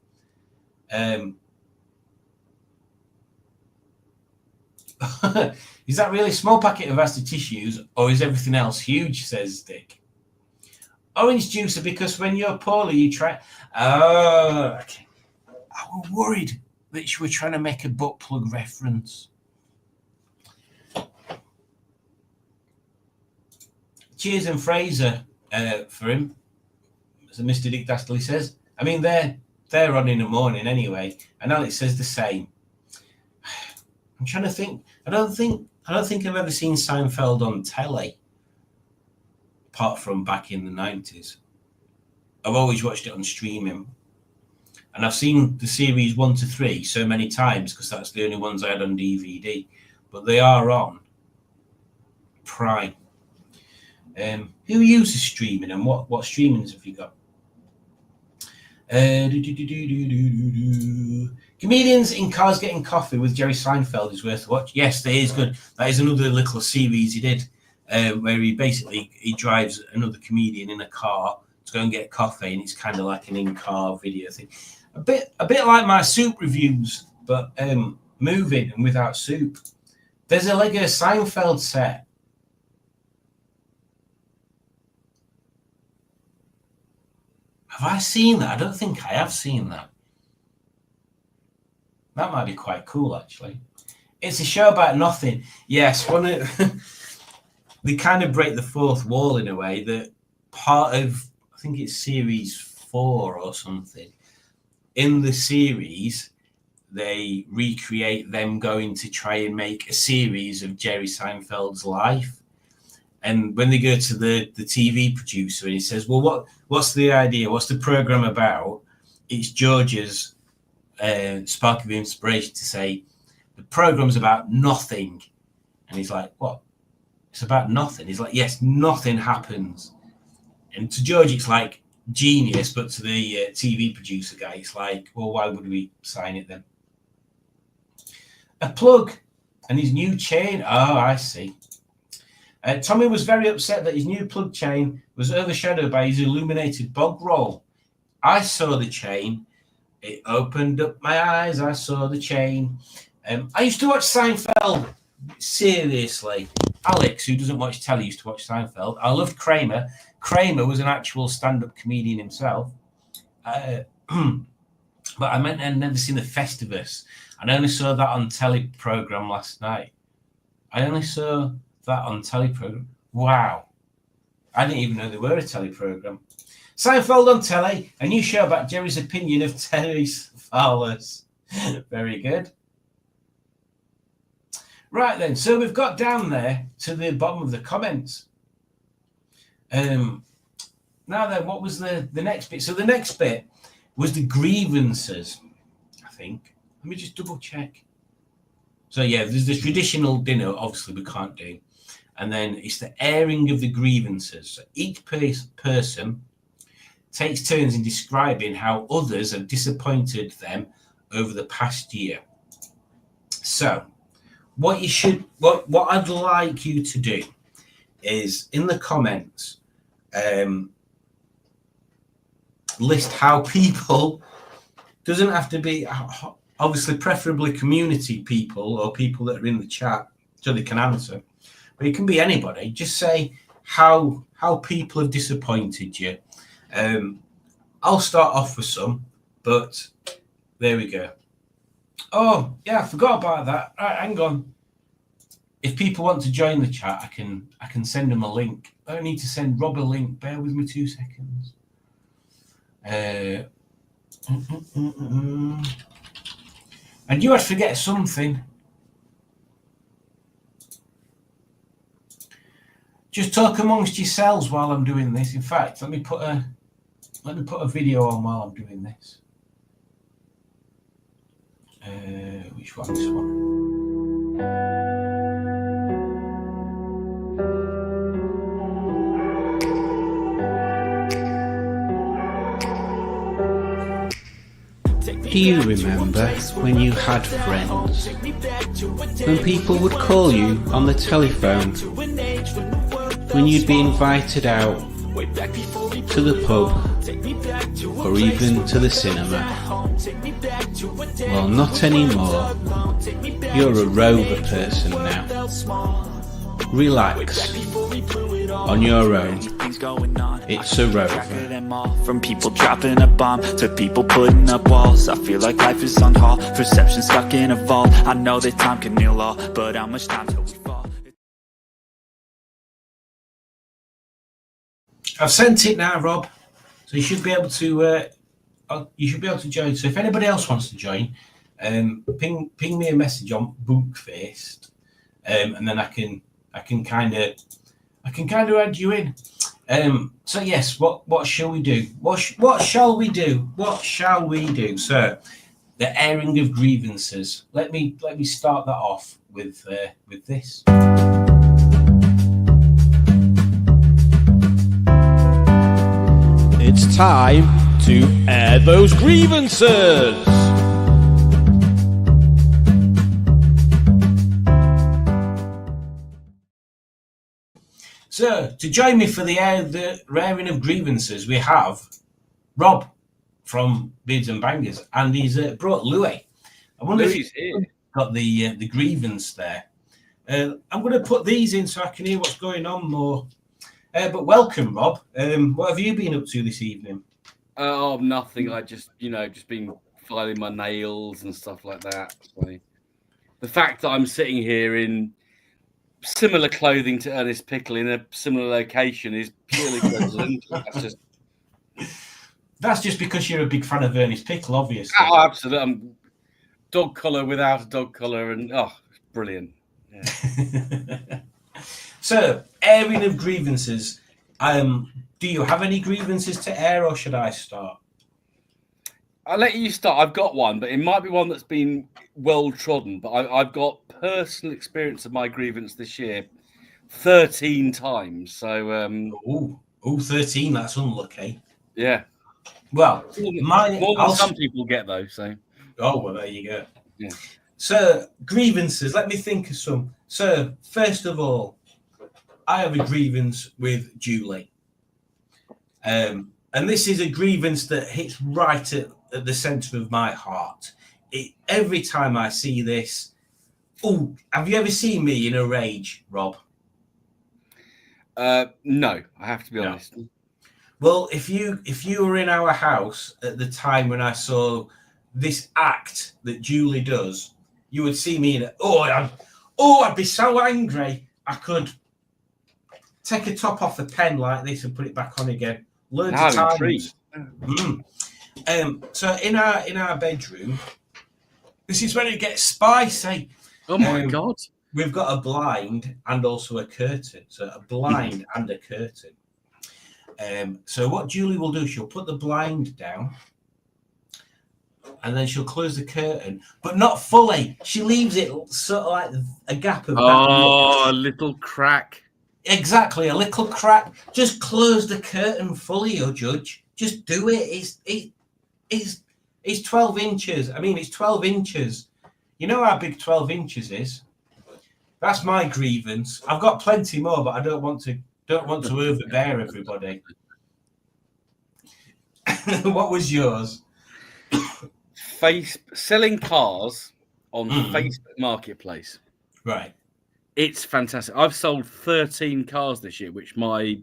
Is that really a small packet of Asda tissues, or is everything else huge? Says Dick. Orange juice, because when you're poorly, you try. Oh, okay. I was worried that you were trying to make a butt plug reference. Cheers and Fraser for him, as Mr. Dick Dastardly says. I mean, they're on in the morning anyway, and Alex says the same. I'm trying to think. I don't think I've ever seen Seinfeld on telly, apart from back in the 90s. I've always watched it on streaming. And I've seen the series 1 to 3 so many times because that's the only ones I had on DVD. But they are on Prime. Who uses streaming and what streamings have you got? Comedians in Cars Getting Coffee with Jerry Seinfeld is worth a watch. Yes, that is good. That is another little series he did where he drives another comedian in a car to go and get coffee, and it's kind of like an in-car video thing. A bit like my soup reviews, but moving and without soup. There's a Lego Seinfeld set. Have I seen that? I don't think I have seen that. That might be quite cool, actually. It's a show about nothing. Yes, they kind of break the fourth wall in a way that part of, I think it's series 4 or something. In the series, they recreate them going to try and make a series of Jerry Seinfeld's life. And when they go to the TV producer and he says, well, what's the idea? What's the program about? It's George's spark of inspiration to say, the program's about nothing. And he's like, what? It's about nothing. He's like, yes, nothing happens. And to George, it's like genius, but to the TV producer guy, it's like, well, why would we sign it then? A plug and his new chain. Oh, I see. Tommy was very upset that his new plug chain was overshadowed by his illuminated bog roll. I saw the chain. It opened up my eyes. I saw the chain. I used to watch Seinfeld. Seriously. Alex, who doesn't watch telly, used to watch Seinfeld. I loved Kramer. Kramer was an actual stand-up comedian himself. But I meant I'd never seen the Festivus. And I only saw that on telly program last night. I only saw that on telly program. Wow. I didn't even know they were a telly program. Seinfeld on telly, a new show about Jerry's opinion of Terry Fowler's. Very good. Right then, so we've got down there to the bottom of the comments. Now then, what was the next bit? So the next bit was the grievances, I think. Let me just double check. So yeah, there's the traditional dinner, obviously we can't do. And then it's the airing of the grievances. So each person takes turns in describing how others have disappointed them over the past year. So what I'd like you to do is in the comments list how people, doesn't have to be Obviously, preferably community people or people that are in the chat so they can answer. But it can be anybody. Just say how people have disappointed you. I'll start off with some, but there we go. Oh, yeah, I forgot about that. Right, hang on. If people want to join the chat, I can send them a link. I don't need to send Rob a link. Bear with me 2 seconds. And you had to forget something. Just talk amongst yourselves while I'm doing this. In fact, let me put a video on while I'm doing this. Which one? This one. Do you remember when you had friends? When people would call you on the telephone? When you'd be invited out to the pub or even to the cinema? Well, not anymore. You're a rover person now. Relax. On your own. It's a rover. From people dropping a bomb to people putting up walls, I feel like life is on hold, perception stuck in a vault. I know that time can heal all, but how much time till we fall? I've sent it now, Rob. So you should be able to join. So if anybody else wants to join, ping me a message on Bookfaced, and then I can kind of add you in. So yes, what shall we do? What shall we do? What shall we do? So the airing of grievances. Let me start that off with this. It's time to air those grievances. So, to join me for the airing of grievances, we have Rob from Beards and Bangers, and he's brought Louis. I wonder if he's got the grievance there. I'm going to put these in so I can hear what's going on more. But welcome, Rob. What have you been up to this evening? Oh, nothing. I just been filing my nails and stuff like that. So the fact that I'm sitting here in similar clothing to Ernest Pickle in a similar location is purely coincidental. That's just because you're a big fan of Ernest Pickle, obviously. Oh, absolutely. I'm dog collar without a dog collar, and brilliant. Yeah. So, airing of grievances. Do you have any grievances to air, or should I start? I'll let you start. I've got one, but it might be one that's been well trodden. But I've got personal experience of my grievance this year 13 times. So, 13, that's unlucky. Yeah. Well, more than some people get, though. So. Oh, well, there you go. Yeah. So, grievances. Let me think of some. So, first of all, I have a grievance with Julie. And this is a grievance that hits right at the centre of my heart. Every time I see this, have you ever seen me in a rage, Rob? No, I have to be honest. Well, if you were in our house at the time when I saw this act that Julie does, you would see me in I'd be so angry I could take a top off the pen like this and put it back on again. Loads of times. So in our bedroom, this is when it gets spicy. Oh my God. We've got a blind and also a curtain. So a blind and a curtain. So what Julie will do, she'll put the blind down and then she'll close the curtain, but not fully. She leaves it sort of like a gap of a little crack. Exactly, a little crack. Just close the curtain fully, your judge. Just do it. It's 12 inches. I mean, it's 12 inches. You know how big 12 inches is? That's my grievance. I've got plenty more, but I don't want to overbear everybody. What was yours? selling cars on Mm. Facebook Marketplace. Right. It's fantastic. I've sold 13 cars this year, which my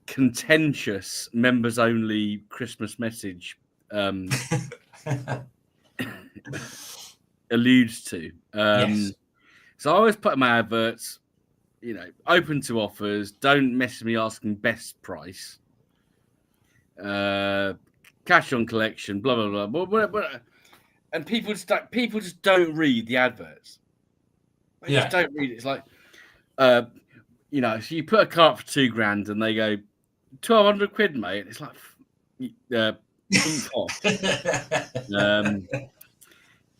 contentious members only Christmas message alludes to. Yes. So I always put in my adverts, open to offers. Don't message me asking best price. Cash on collection. Blah blah blah. Blah. And people just don't read the adverts. They just don't read it. It's like, so you put a car up for £2,000 and they go 1,200 quid, mate. It's like, off.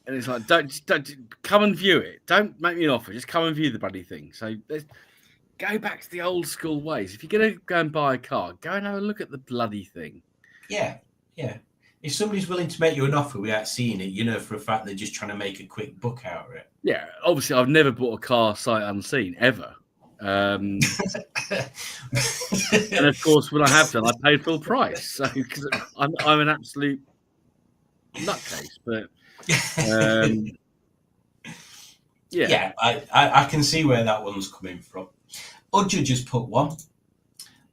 And it's like, don't come and view it. Don't make me an offer. Just come and view the bloody thing. So go back to the old school ways. If you're going to go and buy a car, go and have a look at the bloody thing. Yeah. If somebody's willing to make you an offer without seeing it, for a fact they're just trying to make a quick buck out of it. Yeah, obviously, I've never bought a car sight unseen, ever. And of course, when I have done, I paid full price. So, because I'm an absolute nutcase. But yeah, I can see where that one's coming from. Udja just put one.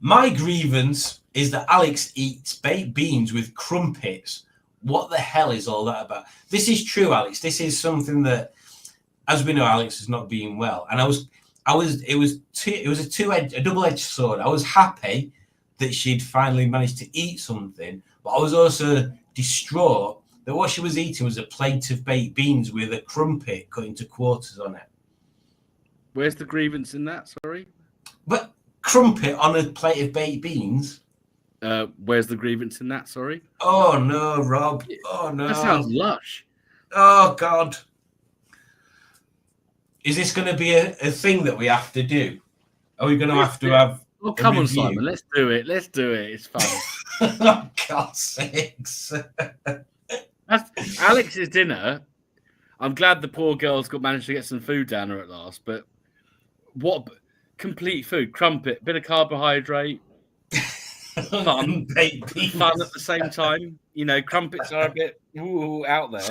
My grievance is that Alex eats baked beans with crumpets. What the hell is all that about? This is true, Alex. This is something that, as we know, Alex is not being well, and it was a double-edged sword. I was happy that she'd finally managed to eat something, but I was also distraught that what she was eating was a plate of baked beans with a crumpet cut into quarters on it. Where's the grievance in that? Sorry, but crumpet on a plate of baked beans. Where's the grievance in that? Sorry. Oh no, Rob. Oh no. That sounds lush. Oh God. Is this going to be a thing that we have to do? Are we going to have to have? Oh, come on, Simon. Let's do it. It's fun. Oh, God's sakes. That's Alex's dinner. I'm glad the poor girl's managed to get some food down her at last. But what complete food? Crumpet, bit of carbohydrate, fun, baked beans. Fun at the same time. Crumpets are a bit out there.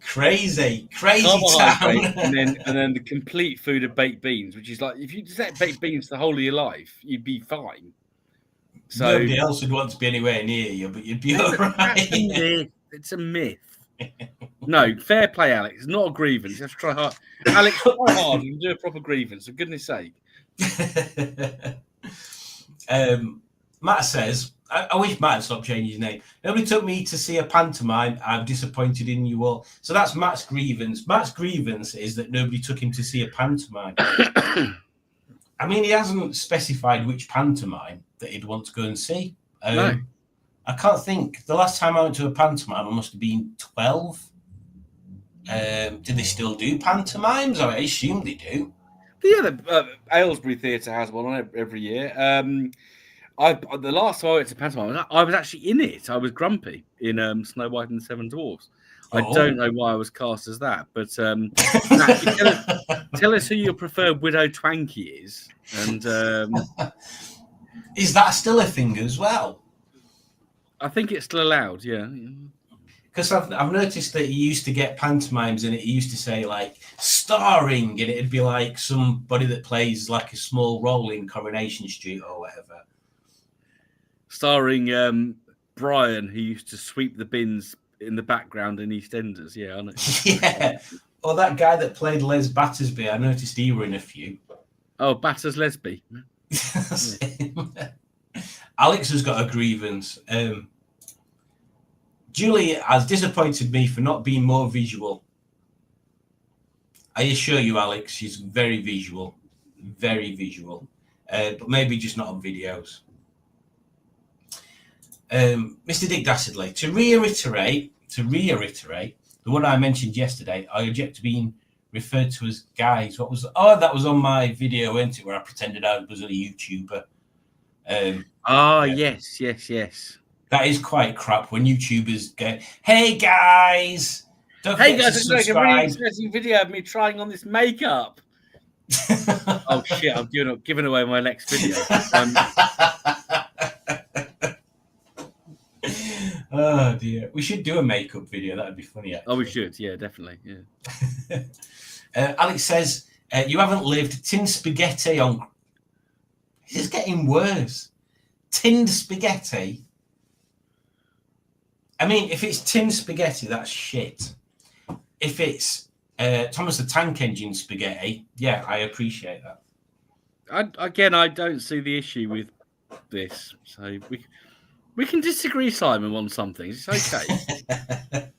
Crazy town. town. and then the complete food of baked beans, which is like, if you just ate baked beans the whole of your life, you'd be fine. So nobody else would want to be anywhere near you, but you'd be all right. It's a myth. No, fair play, Alex. It's not a grievance. You have to try hard. Alex, try hard and do a proper grievance, for goodness sake. Matt says, I wish Matt had stopped changing his name. Nobody took me to see a pantomime. I'm disappointed in you all. So that's Matt's grievance. Matt's grievance is that nobody took him to see a pantomime. I mean, he hasn't specified which pantomime that he'd want to go and see. No. I can't think. The last time I went to a pantomime, I must have been 12. Do they still do pantomimes? I assume they do. Yeah, the Aylesbury Theatre has one on every year. The last time I went to pantomime, I was actually in it. I was Grumpy in Snow White and the Seven Dwarfs. I don't know why I was cast as that, but tell us who your preferred Widow Twanky is. And is that still a thing as well? I think it's still allowed, yeah. Because I've noticed that you used to get pantomimes and it used to say like starring, and it'd be like somebody that plays like a small role in Coronation Street or whatever. Starring Brian, who used to sweep the bins in the background in EastEnders. Yeah, I know. Yeah. Or that guy that played Les Battersby, I noticed he were in a few. Oh, Batters Lesby. Alex has got a grievance. Julie has disappointed me for not being more visual. I assure you, Alex, she's very visual. Very visual. But maybe just not on videos. Mr. Dick Dastardly, to reiterate, the one I mentioned yesterday, I object to being referred to as guys. What was that was on my video, wasn't it, where I pretended I was a YouTuber. Yes. That is quite crap when YouTubers go, "Hey guys, don't forget to subscribe." It's like a really interesting video of me trying on this makeup. Oh shit! I'm giving away my next video. dear. We should do a makeup video. That'd be funny. Actually. Oh, we should. Yeah, definitely. Yeah. Alex says, you haven't lived tinned spaghetti on... This is getting worse. Tinned spaghetti? I mean, if it's tinned spaghetti, that's shit. If it's Thomas the Tank Engine spaghetti, yeah, I appreciate that. I don't see the issue with this. So we can disagree, Simon, on some things. It's okay.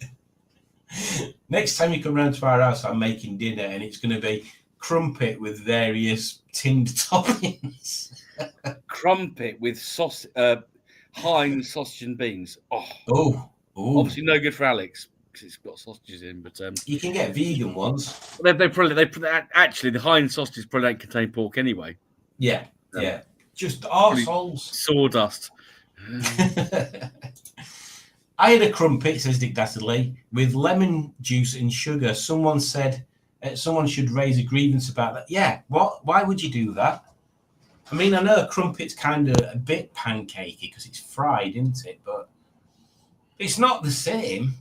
Next time you come round to our house, I'm making dinner, and it's going to be crumpet with various tinned toppings. Crumpet with Heinz sausage and beans. Oh, obviously no good for Alex because it's got sausages in. But you can get vegan ones. They probably actually the Heinz sausages probably don't contain pork anyway. Yeah, yeah, just arseholes. Sawdust. I had a crumpet, says Dick Dastardly, with lemon juice and sugar. Someone said someone should raise a grievance about that. Yeah, what? Why would you do that? I mean, I know a crumpet's kind of a bit pancakey because it's fried, isn't it? But it's not the same.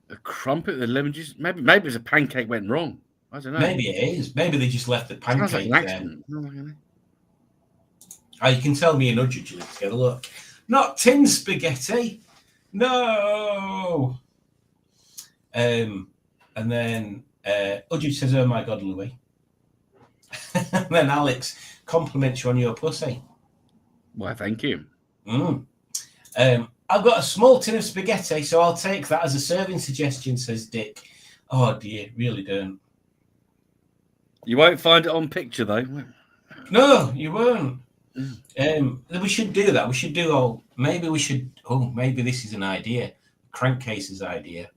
A crumpet with lemon juice? Maybe it's a pancake went wrong. I don't know. Maybe it is. Maybe they just left the pancake like there. Oh, you can tell me and Udge together. Look, not tin spaghetti. No. And then Udge says, "Oh my God, Louis." And then Alex compliments you on your pussy. Why, thank you. I've got a small tin of spaghetti, so I'll take that as a serving suggestion, says Dick. Oh dear, really don't. You won't find it on picture though. No, you won't. We should do that. We should do maybe this is an idea. Crankcase's idea.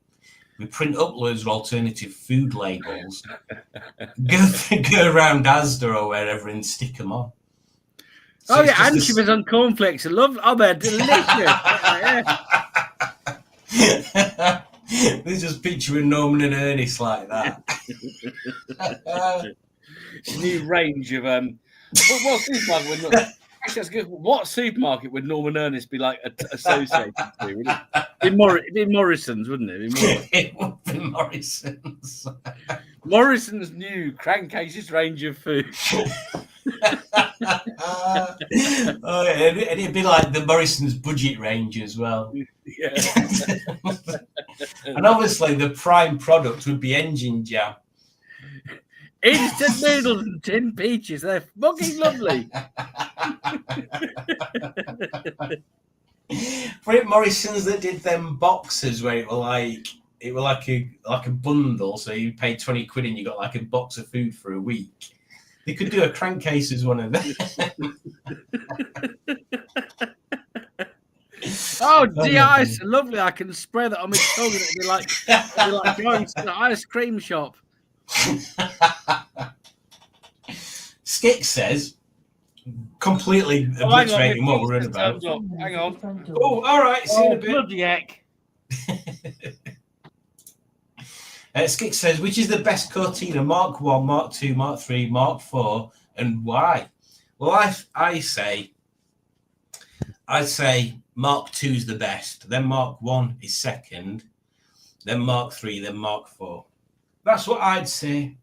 We print up loads of alternative food labels, go around Asda or wherever and stick them on. So anchovies on cornflakes. I love. Oh, they're delicious. There's just picturing Norman and Ernest like that. It's a new range of what supermarket would actually that's good. What supermarket would Norman Ernest be like associated to? Would it'd be Morrison's, wouldn't it? It would be Morrison's. Morrison's new crankcases range of food. It'd be like the Morrison's budget range as well. Yeah. And obviously the prime product would be engine jam. Instant noodles and tin peaches. They're fucking lovely. For it, Morrison's that did them boxes where it were like a bundle, so you paid 20 quid and you got like a box of food for a week. They could do a crankcase as one of them. Oh, de-ice, lovely. I can spray that on my tongue and it'd be like going to the ice cream shop. Skix says, completely obliterating what we're in about. Hang on. Oh, all right. See you in a bit. Bloody heck. Skix says, which is the best Cortina? Mark 1, Mark 2, Mark 3, Mark 4, and why? Well, I'd say Mark 2 is the best. Then Mark 1 is second. Then Mark 3, then Mark 4. That's what I'd say.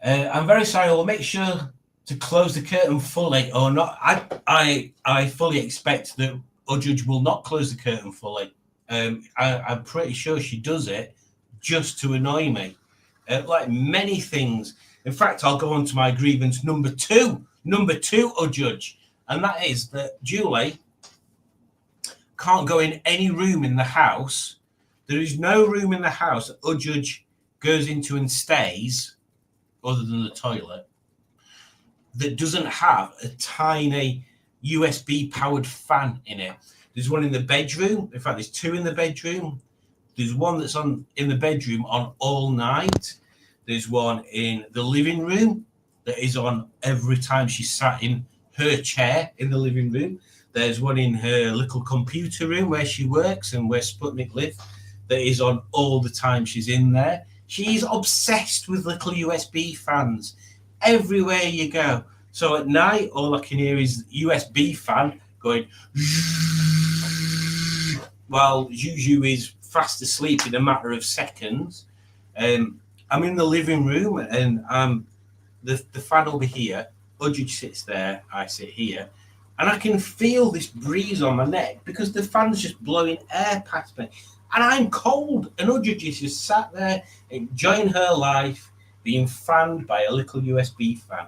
I'm very sorry. We'll make sure to close the curtain fully or not. I fully expect that Udge will not close the curtain fully. I'm pretty sure she does it just to annoy me. Like many things. In fact, I'll go on to my grievance number two, Udge, and that is that Julie can't go in any room in the house. There is no room in the house that Udge goes into and stays, other than the toilet, that doesn't have a tiny USB-powered fan in it. There's one in the bedroom. In fact, there's two in the bedroom. There's one that's in the bedroom on all night. There's one in the living room that is on every time she's sat in her chair in the living room. There's one in her little computer room where she works and where Sputnik lives that is on all the time she's in there. She's obsessed with little USB fans everywhere you go. So at night, all I can hear is the USB fan going while Juju is fast asleep in a matter of seconds. I'm in the living room and the fan over here. Udge sits there, I sit here, and I can feel this breeze on my neck because the fan's just blowing air past me. And I'm cold, and Udge just sat there enjoying her life, being fanned by a little USB fan.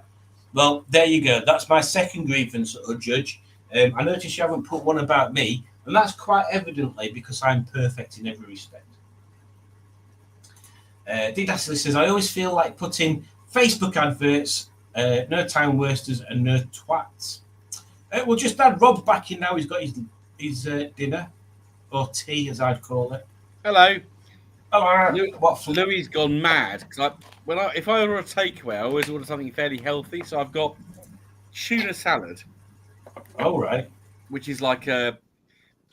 Well, there you go. That's my second grievance, Udge. I notice you haven't put one about me, and that's quite evidently because I'm perfect in every respect. Didastley says, I always feel like putting Facebook adverts, no time wasters and no twats. We'll just add Rob back in now. He's got his dinner, or tea as I'd call it. Hello. Hello. Louis gone mad because if I order a takeaway, I always order something fairly healthy. So I've got tuna salad. Oh, right. Which is like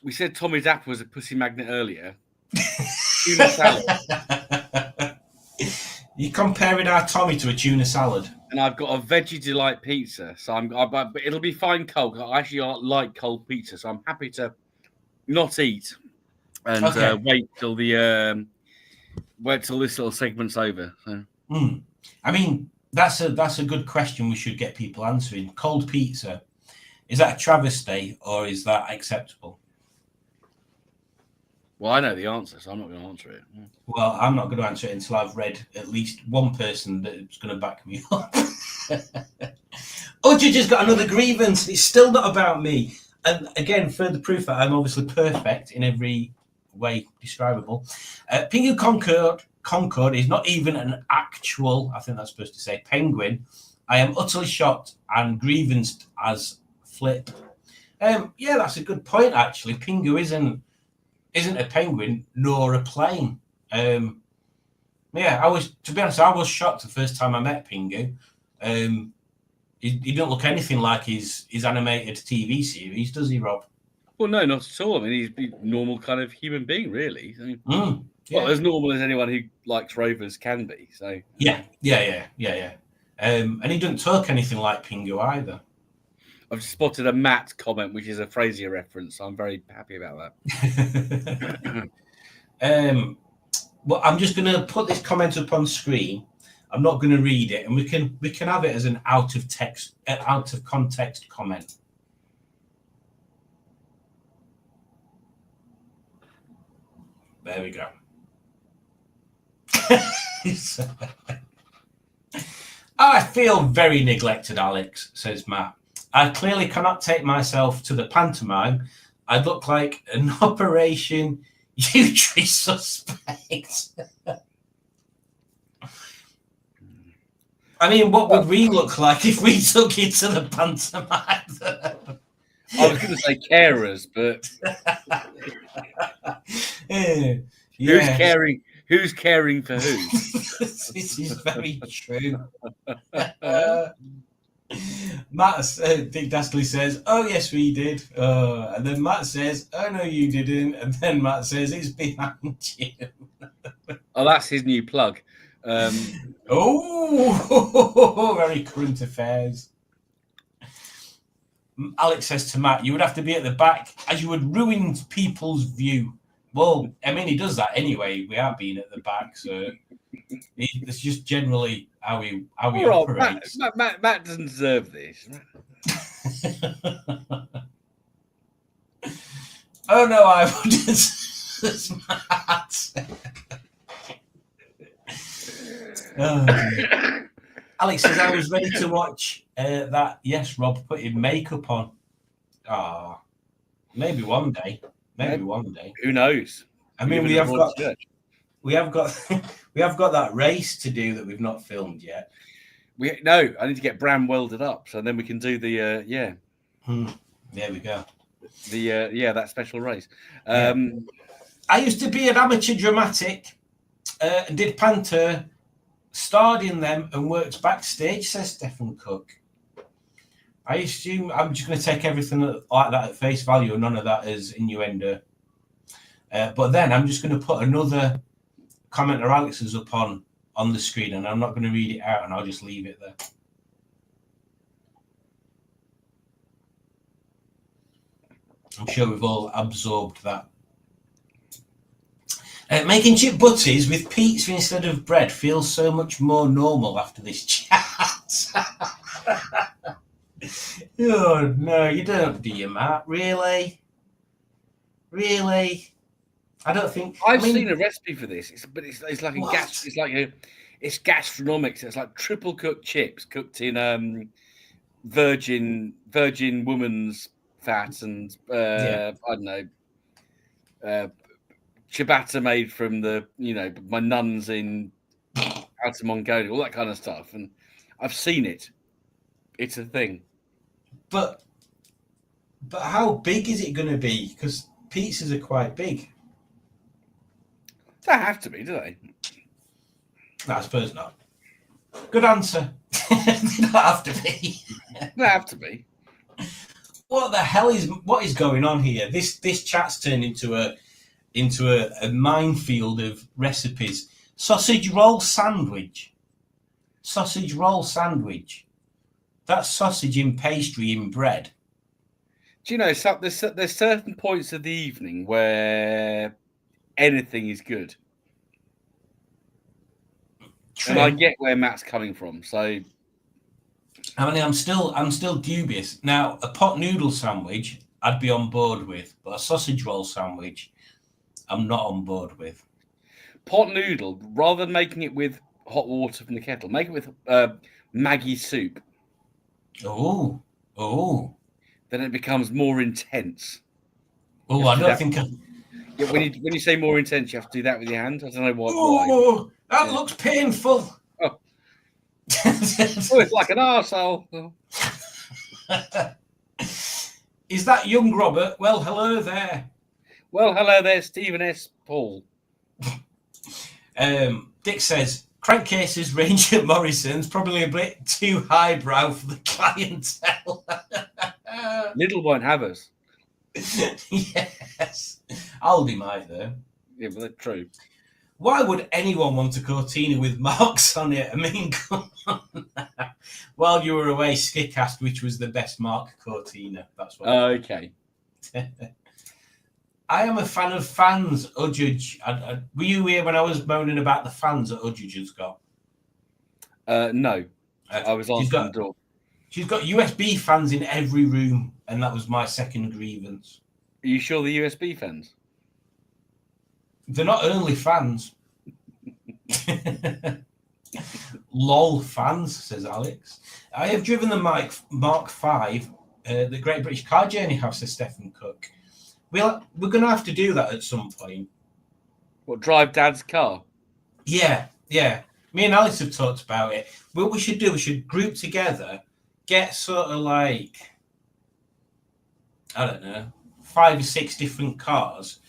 we said Tommy's apple was a pussy magnet earlier. Tuna salad. You're comparing our Tommy to a tuna salad. And I've got a veggie delight pizza, so but it'll be fine cold. I actually like cold pizza, so I'm happy to not eat and wait till this little segment's over. So. I mean, that's a good question. We should get people answering. Cold pizza, is that a travesty or is that acceptable? Well, I know the answer, so I'm not going to answer it. Well, I'm not going to answer it until I've read at least one person that's going to back me up. Udge just got another grievance. It's still not about me. And again, further proof that I'm obviously perfect in every way describable. Pingu Concord is not even an actual, I think that's supposed to say, penguin. I am utterly shocked and grievanced as Flip. Yeah, that's a good point, actually. Pingu isn't a penguin nor a plane. Yeah, to be honest, I was shocked the first time I met Pingu. He don't look anything like his animated TV series, does he, Rob? Well, no, not at all. I mean, he's a normal kind of human being, really. I mean, yeah. Well, as normal as anyone who likes rovers can be. So yeah. And he doesn't talk anything like Pingu either. I've spotted a Matt comment, which is a Frasier reference. So I'm very happy about that. Well, I'm just going to put this comment up on screen. I'm not going to read it, and we can have it as an out of context comment. There we go. I feel very neglected, Alex, says Matt. I clearly cannot take myself to the pantomime. I look like an Operation Utri suspect. I mean, what would we look like if we took it to the pantomime? I was going to say carers, but Who's caring for who? This is very true. Dick Dastley says, "Oh yes, we did," and then Matt says, "Oh no, you didn't," and then Matt says, "It's behind you." Oh, that's his new plug. Very current affairs. Alex says to Matt, "You would have to be at the back, as you would ruin people's view." Well, I mean, he does that anyway. We are being at the back, so it's just generally how he operates. Matt doesn't deserve this. Oh no, I wouldn't. Matt. Alex says, I was ready to watch that. Yes, Rob putting makeup on. Maybe one day. Who knows? I mean, we have got that race to do that we've not filmed yet. I need to get Bram welded up, so then we can do the There we go. That special race. I used to be an amateur dramatic and did Panther, starred in them and worked backstage, says Stephen Cook. I assume I'm just going to take everything like that at face value and none of that as innuendo. But then I'm just going to put another comment or Alex's up on the screen and I'm not going to read it out and I'll just leave it there. I'm sure we've all absorbed that Making chip butties with pizza instead of bread feels so much more normal after this chat. Oh, no, you don't, do you, Matt? Really? Really? I don't think... I've seen a recipe for this, it's like what? it's gastronomics. It's like triple cooked chips cooked in virgin woman's fat and I don't know, ciabatta made from my nuns in out of Mongolia, all that kind of stuff. And I've seen it. It's a thing. But how big is it going to be? Because pizzas are quite big. They have to be, do they? No, I suppose not. Good answer. They don't have to be. They have to be. What the hell is going on here? This chat's turned into a minefield of recipes. Sausage roll sandwich. Sausage roll sandwich. That's sausage in pastry in bread. Do you know, there's certain points of the evening where anything is good. True. And I get where Matt's coming from. So, I mean, I'm still dubious. Now, a pot noodle sandwich, I'd be on board with, but a sausage roll sandwich, I'm not on board with. Pot noodle, rather than making it with hot water from the kettle, make it with Maggi soup. Oh. Then it becomes more intense. Oh, I don't think. Yeah, when you say more intense, you have to do that with your hand. I don't know why. Oh, that looks painful. Oh, it's like an arsehole. Is that young Robert? Well, hello there. Well, hello there, Stephen S. Paul. Dick says crankcases range at Morrison's probably a bit too highbrow for the clientele. Lidl won't have us. Yes, Aldi might though. Yeah, but that's true. Why would anyone want a Cortina with marks on it? I mean, come on. While you were away, Skick asked which was the best mark Cortina. That's what. Okay. I am a fan of fans, Udjudge. Were you here when I was moaning about the fans that Udjudge has got? No. I was on the door. She's got USB fans in every room, and that was my second grievance. Are you sure the USB fans? They're not only fans. LOL fans, says Alex. I have driven the Mark V, the Great British Car Journey house, says Stephen Cook. We're going to have to do that at some point. What, drive Dad's car? Yeah. Me and Alex have talked about it. What we should group together, get sort of like, I don't know, 5 or 6 different cars,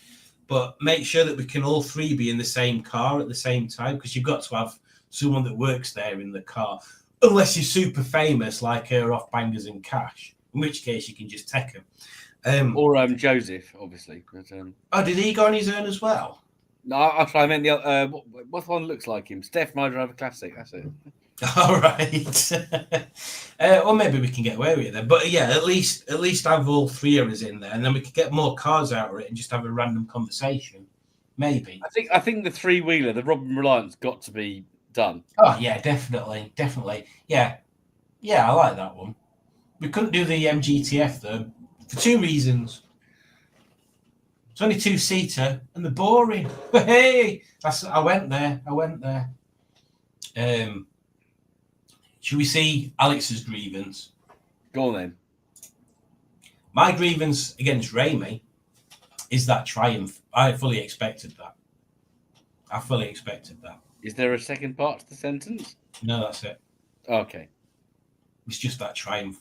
but make sure that we can all 3 be in the same car at the same time, because you've got to have someone that works there in the car, unless you're super famous like her off Bangers and Cash, in which case you can just take them. Or Joseph, obviously. But, did he go on his own as well? No, I meant the other. What one looks like him? Steph, my driver classic. That's it. All right. Well, maybe we can get away with it then. But yeah, at least have all 3 of us in there, and then we could get more cars out of it and just have a random conversation. Maybe. I think the 3-wheeler, the Robin Reliance, got to be done. Oh yeah, definitely. Yeah, I like that one. We couldn't do the MGTF though for 2 reasons. It's only 2-seater and they're boring. But hey, I went there. Should we see Alex's grievance? Go on then. My grievance against Raimi is that triumph. I fully expected that. Is there a second part to the sentence? No, that's it. Okay. It's just that triumph.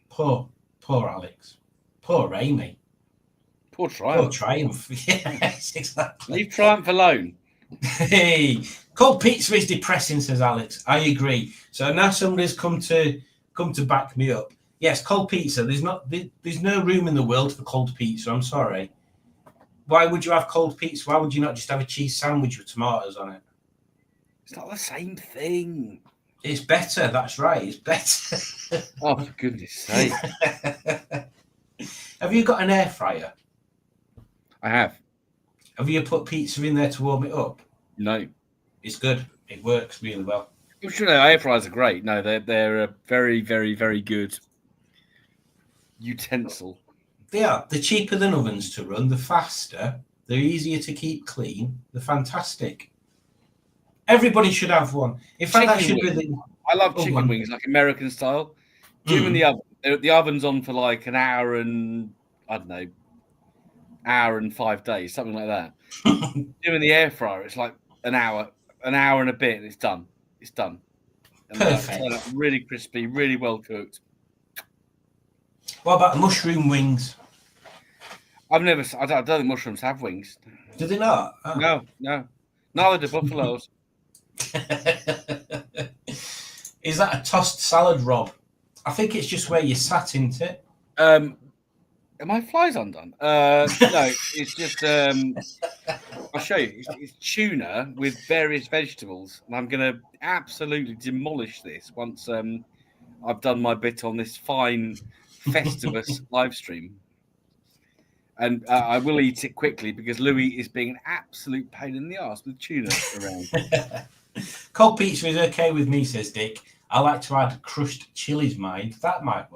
Poor Alex. Poor Raimi. Poor Triumph. Poor Triumph. Yes, exactly. Leave Triumph alone. Hey, cold pizza is depressing, says Alex. I agree. So now somebody's come to back me up. Yes, cold pizza. There's no room in the world for cold pizza. I'm sorry. Why would you have cold pizza? Why would you not just have a cheese sandwich with tomatoes on it? It's not the same thing. It's better. That's right. It's better. Oh, for goodness sake. Have you got an air fryer? I have. Have you put pizza in there to warm it up? No. It's good. It works really well. I'm sure air fryers are great. No, they're a very, very, very good utensil. They are. They're cheaper than ovens to run. They're faster. They're easier to keep clean. They're fantastic. Everybody should have one. In fact, that should be the... I love chicken wings, like American style. Do them in the oven. The oven's on for like an hour and, I don't know, hour and 5 days, something like that. Doing the air fryer, it's like an hour and a bit, and it's done. It's done. And Perfect. Really crispy, really well cooked. What about mushroom wings? I don't think mushrooms have wings. Do they not? Oh. No. Neither do buffaloes. Is that a tossed salad, Rob? I think it's just where you sat, isn't it? Are my flies undone? No, it's just I'll show you. It's tuna with various vegetables, and I'm going to absolutely demolish this once I've done my bit on this fine Festivus live stream. And I will eat it quickly because Louis is being an absolute pain in the arse with tuna around. Cold pizza is okay with me, says Dick. I like to add crushed chilies, mind. That might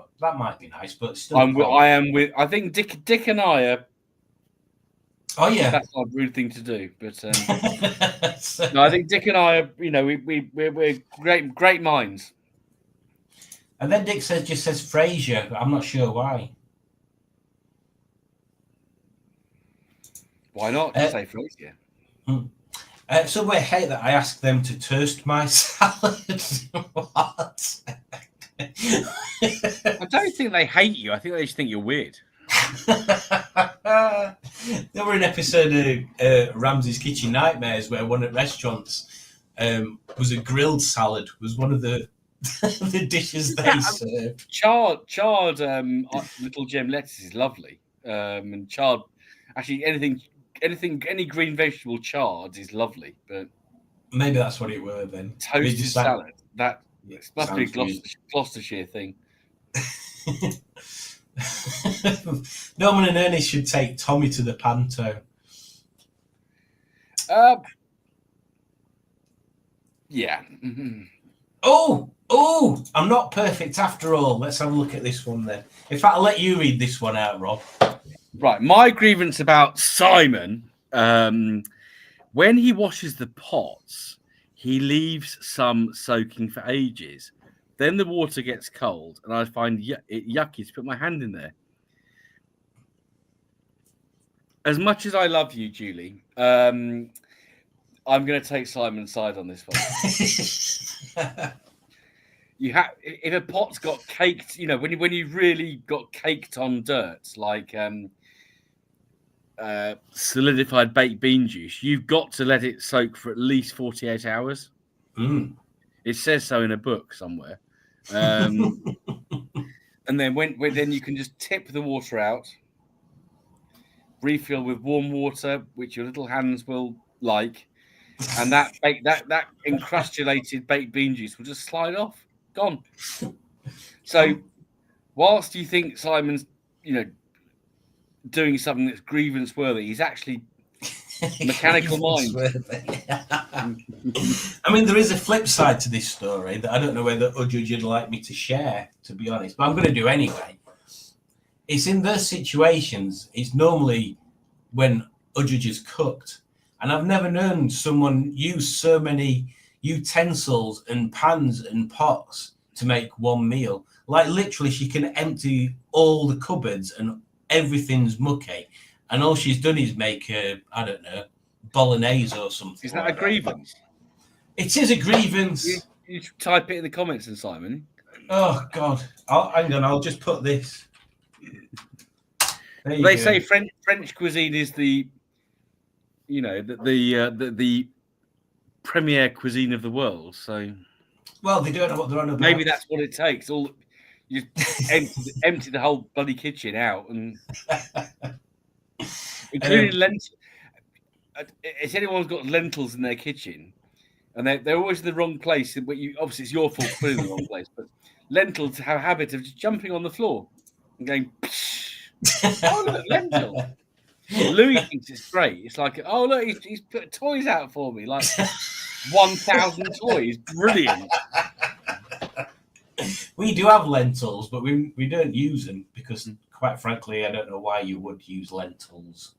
be nice, but still. I think Dick and I are. Oh yeah, that's not a rude thing to do, but no, I think Dick and I are. You know, we're great minds. And then Dick just says Frasier, but I'm not sure why. Why not? Just say Frasier. Somewhere hate that I asked them to toast my salad. What? I don't think they hate you. I think they just think you're weird. There were an episode of Ramsay's Kitchen Nightmares where one at restaurants was a grilled salad, was one of the the dishes they served. Charred little gem lettuce is lovely. And charred, actually any green vegetable charred is lovely. But maybe that's what it were then. Toasted salad. That must be a Gloucestershire thing. Norman and Ernest should take Tommy to the panto. Yeah. Oh, I'm not perfect after all. Let's have a look at this one then. In fact, I'll let you read this one out, Rob. Right. My grievance about Simon, when he washes the pots, he leaves some soaking for ages. Then the water gets cold, and I find it yucky to put my hand in there. As much as I love you, Julie, I'm going to take Simon's side on this one. If a pot's got caked, you know, when you really got caked on dirt, like solidified baked bean juice, you've got to let it soak for at least 48 hours. It says so in a book somewhere. And then then you can just tip the water out, refill with warm water, which your little hands will like, and that encrustulated baked bean juice will just slide off. Gone. So, whilst you think Simon's, doing something that's grievance worthy, he's actually mechanical mind. I mean, there is a flip side to this story that I don't know whether Udjudge would like me to share, to be honest, but I'm going to do anyway. It's in those situations, it's normally when Udjudge is cooked. And I've never known someone use so many utensils and pans and pots to make one meal. Like literally, she can empty all the cupboards and everything's mucky. And all she's done is make I don't know, bolognese or something. Is that a grievance? It is a grievance. You type it in the comments, and Simon. Oh God! Hang on, I'll just put this. They say French cuisine is the premier cuisine of the world. So, well, they don't know what they're on about. Maybe that's what it takes. You empty the whole bloody kitchen out, and including lentils. If anyone's got lentils in their kitchen, and they're always in the wrong place, but obviously it's your fault for putting them in the wrong place. But lentils have a habit of just jumping on the floor and going. Oh, look, lentil. Louis thinks it's great. It's like, oh look, he's put toys out for me, like 1,000 toys. Brilliant. We do have lentils, but we don't use them because, quite frankly, I don't know why you would use lentils.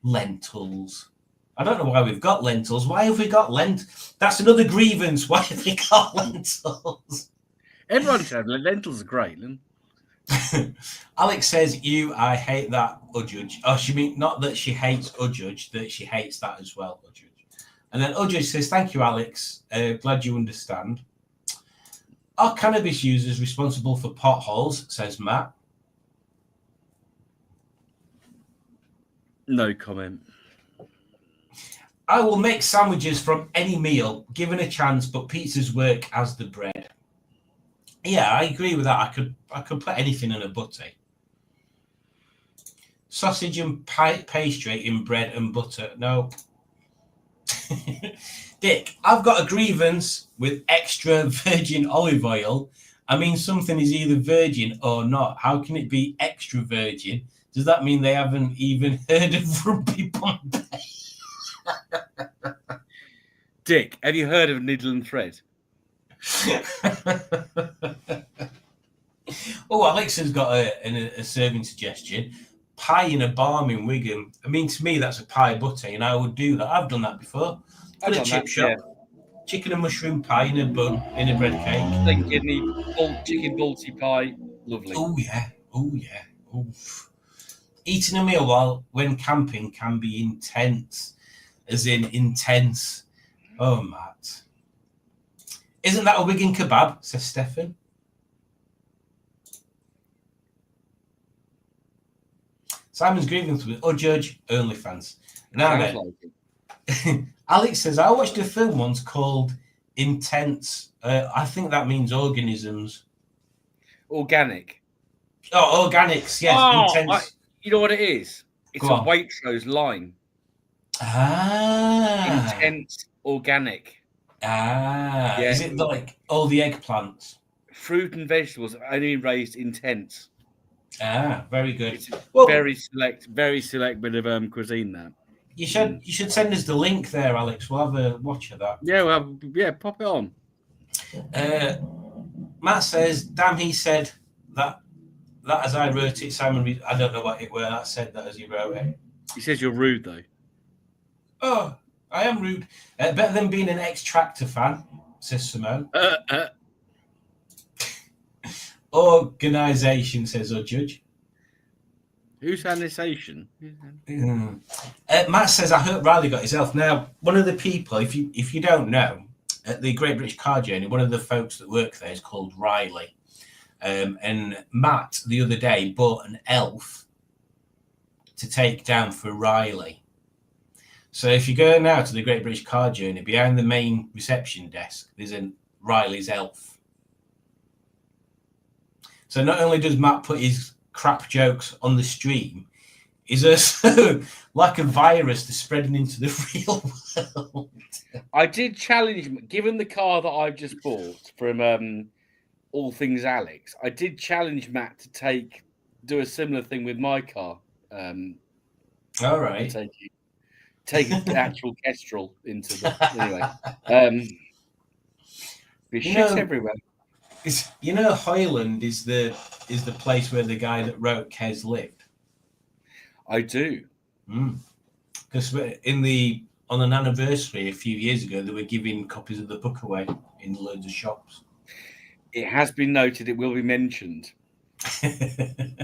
Lentils. I don't know why we've got lentils. Why have we got That's another grievance. Why have we got lentils? Everyone said lentils are great. Alex says, I hate that Udjudge. Oh, she mean not that she hates Udjudge, that she hates that as well, Udjudge. And then Udjudge says, thank you, Alex. Glad you understand. Are cannabis users responsible for potholes, says Matt. No comment. I will make sandwiches from any meal, given a chance, but pizzas work as the bread. Yeah, I agree with that. I could put anything in a butty. Sausage and pastry in bread and butter. No. Dick, I've got a grievance with extra virgin olive oil. I mean, something is either virgin or not. How can it be extra virgin? Does that mean they haven't even heard of Ruby Bombay? Dick, have you heard of needle and thread? Oh, Alex has got a serving suggestion. Pie in a barm in Wigan. I mean, to me, that's a pie butty, and I would do that. I've done that before. At a chip shop. Yeah. Chicken and mushroom pie in a bun, in a bread cake. Then kidney, chicken balti pie. Lovely. Oh, yeah. Oh, yeah. Oof. Eating a meal when camping can be intense. As in intense. Oh, Matt. Isn't that a Wigan kebab? Says Stefan. Simon's grievance with Udjudge, OnlyFans. Now then, Alex says, I watched a film once called Intense. I think that means organisms. Organic. Oh, organics, yes. Oh, intense. You know what it is? It's Go a on. Waitrose line. Ah. Intense organic. Ah. Yeah. Is it like all the eggplants? Fruit and vegetables only raised intense. Ah, very good. It's Well, very select bit of cuisine there. You should send us the link there, Alex. We'll have a watch of that. Yeah, pop it on. Matt says, damn, he said that as I wrote it, Simon, I don't know what it were, that said that as he wrote it. He says you're rude, though. Oh, I am rude. Better than being an ex-Tractor fan, says Simone. Organisation, says Udjudge. Who's annexation? Matt says, I hope Riley got his health. Now, one of the people, if you don't know, at the Great British Car Journey, one of the folks that work there is called Riley. And Matt, the other day, bought an elf to take down for Riley. So if you go now to the Great British Car Journey, behind the main reception desk, there's a Riley's elf. So not only does Matt put his crap jokes on the stream, is also like a virus that's spreading into the real world. I did challenge, given the car that I've just bought from All Things Alex, I did challenge Matt to do a similar thing with my car. All right. Take an actual Kestrel into the anyway. There's shit everywhere. Hoyland is the place where the guy that wrote Kes lived. I do. Because on an anniversary a few years ago, they were giving copies of the book away in loads of shops. It has been noted. It will be mentioned.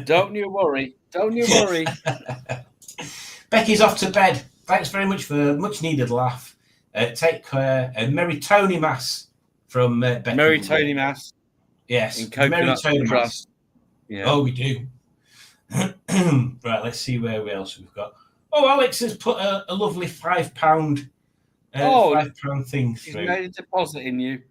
Don't you worry. Don't you worry. Becky's off to bed. Thanks very much for a much needed laugh. Take care. Merry Tony Mass from Becky. Merry Tony Mass. Yes. Merry Tony Mass. Yeah. Oh, we do. Right, let's see where else we've got. Oh, Alex has put a lovely £5 £5 thing through. He's made a deposit in you.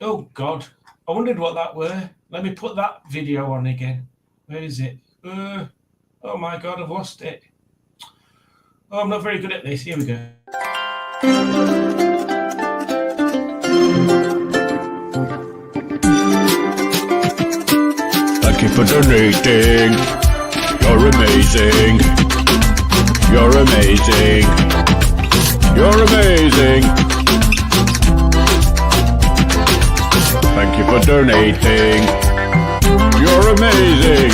Oh, God. I wondered what that were. Let me put that video on again. Where is it? Oh, my God, I've lost it. Oh, I'm not very good at this. Here we go. Thank you for donating. You're amazing. You're amazing. You're amazing. Thank you for donating. You're amazing.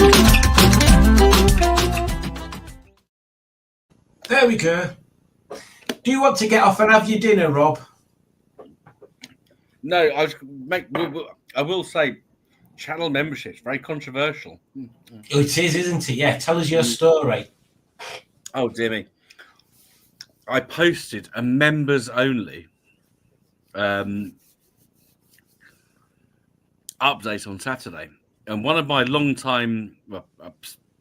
There we go. Do you want to get off and have your dinner, Rob? No, I will say, channel membership's very controversial. It is, isn't it? Yeah. Tell us your story. Oh dear me! I posted a members only update on Saturday, and one of my long-time, well,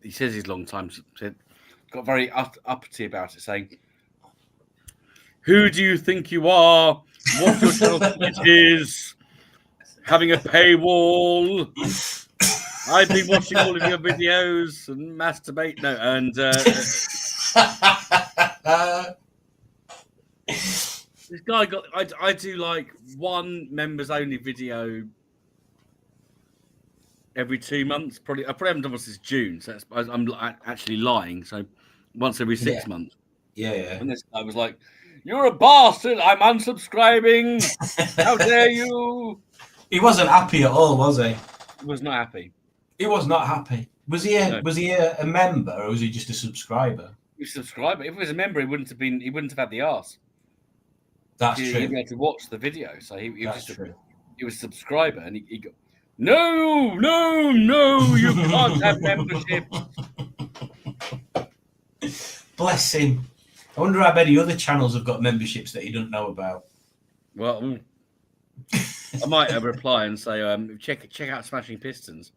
he says he's long-time, got very uppity about it, saying, "Who do you think you are? What your channel think it is? Having a paywall? I've been watching all of your videos and masturbate." No, and this guy got. I do like one members only video every 2 months. I probably haven't done one since June, so I'm actually lying. So once every 6 months. Yeah. And this guy was like, "You're a bastard! I'm unsubscribing! How dare you!" He wasn't happy at all, was he? He was not happy. He was not happy. Was he a member or was he just a subscriber? He was a subscriber. If he was a member, he wouldn't have had the arse. That's He'd true. be able to watch the video. So he was true. He was a subscriber, and he got, no, you can't have membership. Bless him. I wonder how many other channels have got memberships that he doesn't know about. Well, I might reply and say, check out Smashing Pistons.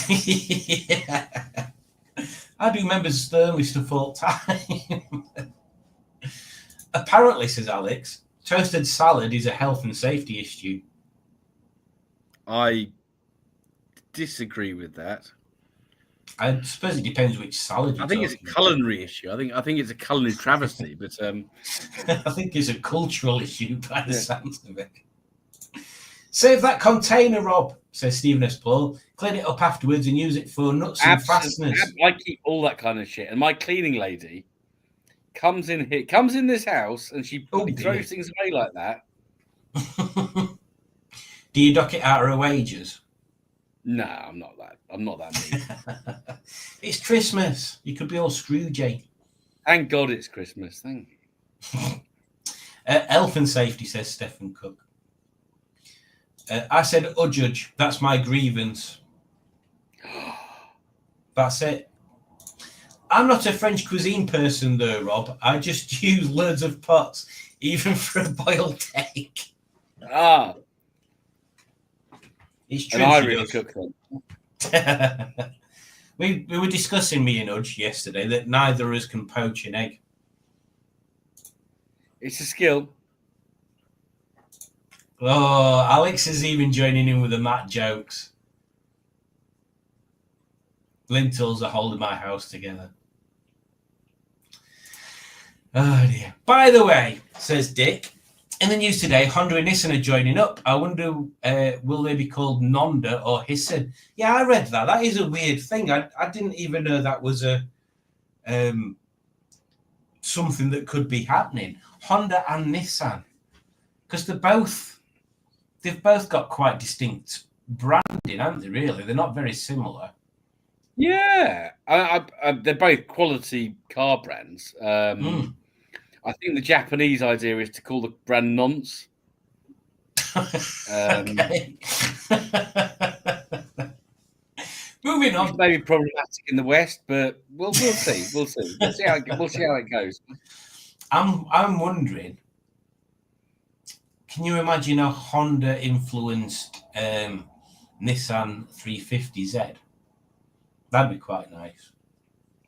Yeah. I do members sternly stuff all the time. Apparently, says Alex, toasted salad is a health and safety issue. I disagree with that. I suppose it depends which salad. I think it's a culinary issue. I think it's a culinary travesty, but I think it's a cultural issue by the sounds of it. Save that container, Rob, says Stephen S. Paul. Clean it up afterwards and use it for nuts and fasteners. I keep all that kind of shit. And my cleaning lady comes in this house, and she throws things away like that. Do you dock it out of her wages? No, I'm not that mean. It's Christmas. You could be all Scroogey. Thank God it's Christmas. Thank you. Health and safety, says Stephen Cook. I said, judge, that's my grievance. That's it. I'm not a French cuisine person, though, Rob. I just use loads of pots, even for a boiled egg. Ah. It's true. And I really cook them. we were discussing, me and Udge, yesterday, that neither of us can poach an egg. It's a skill. Oh, Alex is even joining in with the Matt jokes. Lintels are holding my house together. Oh dear. By the way, says Dick, in the news today, Honda and Nissan are joining up. I wonder, will they be called Nonda or Hissan? Yeah, I read that. That is a weird thing. I didn't even know that was a something that could be happening. Honda and Nissan, because they've both got quite distinct branding, haven't they? Really, they're not very similar. Yeah, they're both quality car brands. I think the Japanese idea is to call the brand Nonce. Okay. Moving on. It's maybe problematic in the West, but we'll see. We'll see. We'll see how it goes. I'm wondering. Can you imagine a Honda influenced Nissan 350Z? That'd be quite nice.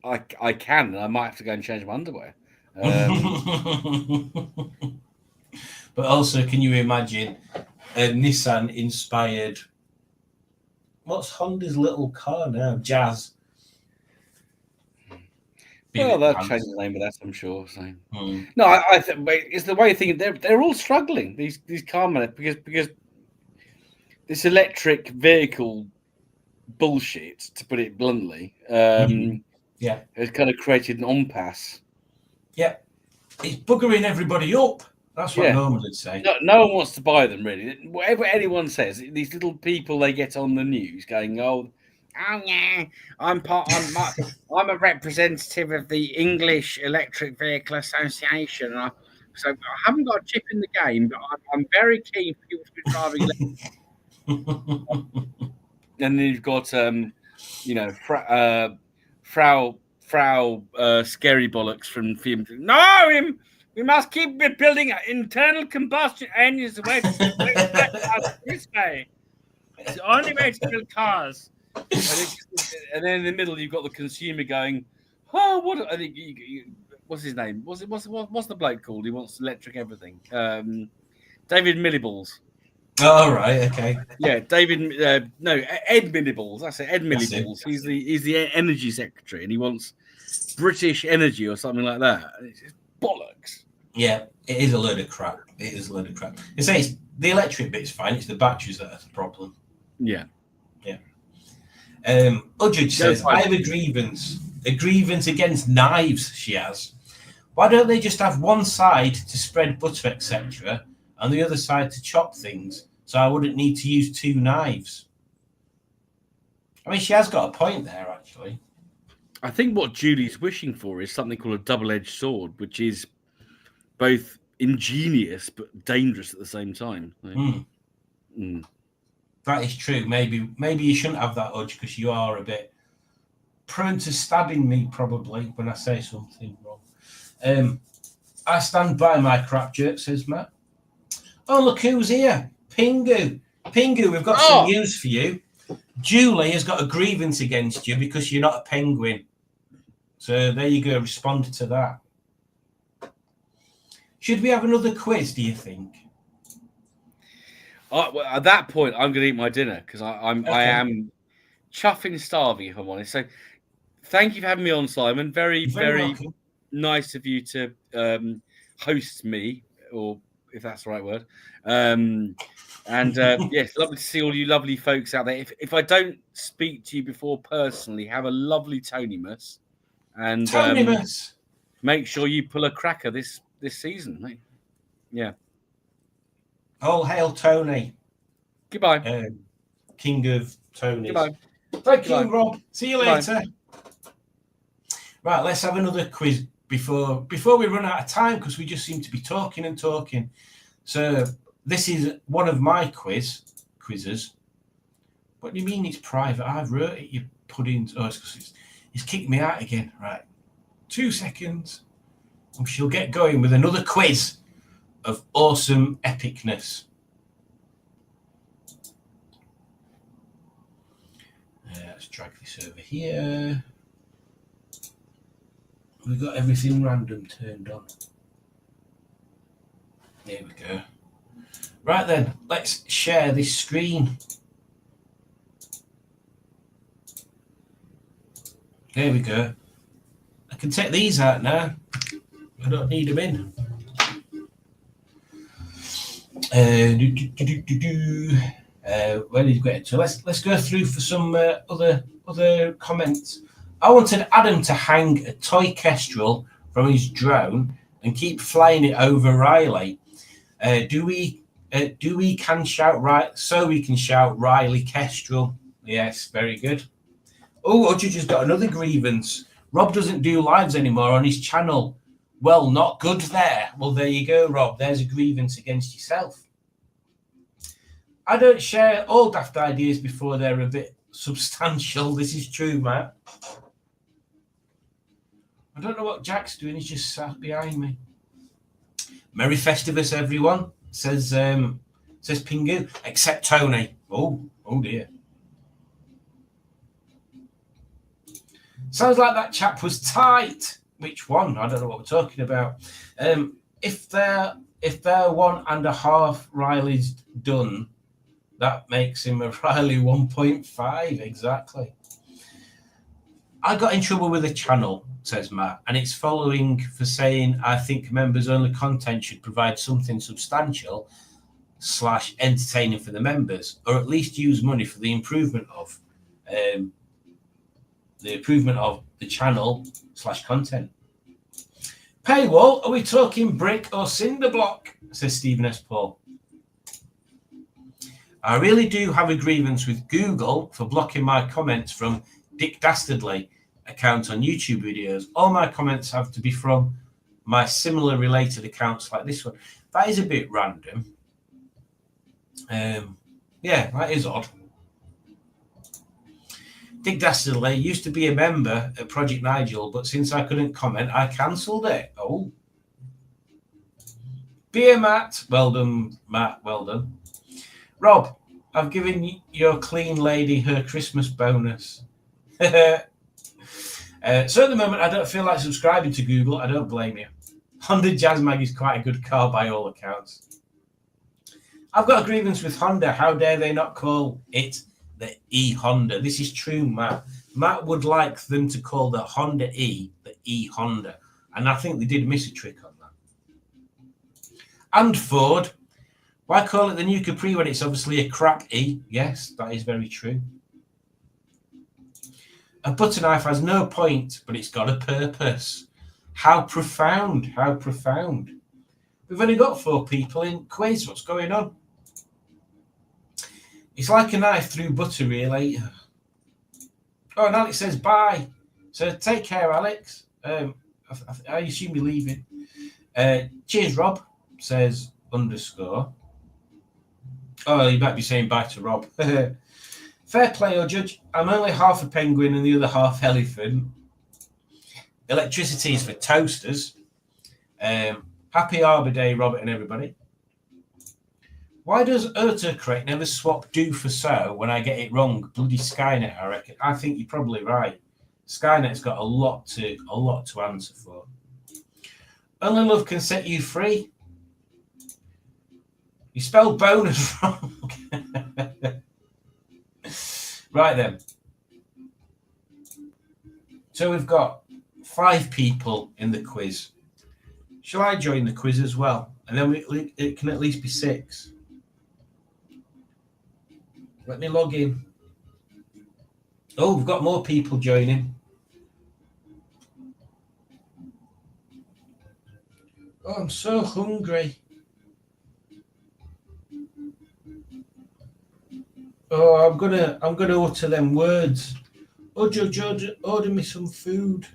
I can, and I might have to go and change my underwear. But also, can you imagine a Nissan inspired? What's Honda's little car now? Jazz. Well, they'll change the name of that, I'm sure. So. No, I think it's the way thing. They're all struggling. These car manufacturers because this electric vehicle bullshit, to put it bluntly, has kind of created an impasse Yeah, it's buggering everybody up. That's what Yeah. Norman would say. No one wants to buy them, really. Whatever anyone says, these little people they get on the news going, "Oh yeah, I'm a representative of the English Electric Vehicle Association. So I haven't got a chip in the game, but I'm very keen for people to be driving." And then you've got, Frau Scary Bollocks from film. No, we must keep building internal combustion engines. The way to this way. It's the only way to build cars. And then in the middle, you've got the consumer going, "Oh, what?" I think what's his name? What's the bloke called? He wants electric everything. David Milliballs. Oh, right, okay. Yeah, Ed Milliballs. That's it, Ed Milliballs. He's the energy secretary, and he wants British Energy or something like that. It's just bollocks. Yeah, it is a load of crap. It is a load of crap. They say the electric bit's fine. It's the batteries that are the problem. Yeah. Udridge says, I have a grievance against knives. She has. Why don't they just have one side to spread butter, etc., and the other side to chop things, so I wouldn't need to use two knives? I mean, she has got a point there, actually. I think what Julie's wishing for is something called a double-edged sword, which is both ingenious but dangerous at the same time. That is true. Maybe you shouldn't have that, Udge, because you are a bit prone to stabbing me, probably, when I say something wrong. I stand by my crap jerk, says Matt. Oh, look who's here. Pingu. Pingu, we've got some news for you. Julie has got a grievance against you because you're not a penguin. So there you go. Respond to that. Should we have another quiz, do you think? Well, at that point, I'm going to eat my dinner because I am chuffing starving, if I'm honest. So thank you for having me on, Simon. Very welcome. Nice of you to host me, or if that's the right word. Yes, lovely to see all you lovely folks out there. If I don't speak to you before personally, have a lovely Tonymas, and make sure you pull a cracker this season. Yeah. All hail Tony. Goodbye. King of Tonys. Goodbye. Thank you, Rob. See you Goodbye. later. Right, let's have another quiz before we run out of time, because we just seem to be talking and talking. So this is one of my quizzes. What do you mean it's private? I've wrote it, you puddings. Oh, it's kicked me out again. Right. 2 seconds. And she'll get going with another quiz of awesome epicness. Let's drag this over here. We've got everything random turned on. There we go. Right then, let's share this screen. There we go. I can take these out now. I don't need them in. Where did you get to? Let's go through for some other comments. I wanted Adam to hang a toy kestrel from his drone and keep flying it over Riley. Do we can shout right so we can shout Riley Kestrel? Yes, very good. Oh, Udge just got another grievance. Rob doesn't do lives anymore on his channel. Well, not good there. Well, there you go, Rob. There's a grievance against yourself. I don't share all daft ideas before they're a bit substantial. This is true, Matt. I don't know what Jack's doing. He's just sat behind me. Merry Festivus, everyone, says Pingu, except Tony. Oh dear. Sounds like that chap was tight. Which one? I don't know what we're talking about. If they're 1.5 Riley's done, that makes him a Riley 1.5 exactly. I got in trouble with the channel, says Matt, and it's following for saying I think members only content should provide something substantial / entertaining for the members, or at least use money for the improvement of the channel / content. Paywall, are we talking brick or cinder block? Says Stephen S. Paul. I really do have a grievance with Google for blocking my comments from Dick Dastardly account on YouTube videos. All my comments have to be from my similar related accounts like this one. That is a bit random. Yeah, that is odd. Dick Dastardly used to be a member at Project Nigel, but since I couldn't comment, I cancelled it. Oh. Beer Matt. Well done, Matt. Well done. Rob, I've given your clean lady her Christmas bonus. So at the moment, I don't feel like subscribing to Google. I don't blame you. Honda Jazz Mag is quite a good car by all accounts. I've got a grievance with Honda. How dare they not call it the E-Honda? This is true, Matt. Matt would like them to call the Honda E the E-Honda. And I think they did miss a trick on that. And Ford. Why call it the new Capri when it's obviously a crap E? Yes, that is very true. A butter knife has no point, but it's got a purpose. How profound, how profound. We've only got 4 people in quiz. What's going on? It's like a knife through butter, really. Oh, and Alex says bye. So take care, Alex. I assume you're leaving. Cheers, Rob, says _ Oh, you might be saying bye to Rob. Fair play, or judge. I'm only half a penguin and the other half elephant. Electricity is for toasters. Happy Arbor Day, Robert and everybody. Why does autocorrect never swap do for so when I get it wrong? Bloody Skynet, I reckon. I think you're probably right. Skynet's got a lot to answer for. Only love can set you free. You spelled bonus wrong. Right then. So we've got 5 people in the quiz. Shall I join the quiz as well? And then it can at least be 6. Let me log in. Oh, we've got more people joining. Oh, I'm so hungry. Oh, I'm gonna utter them words. Oh, Judge, order me some food.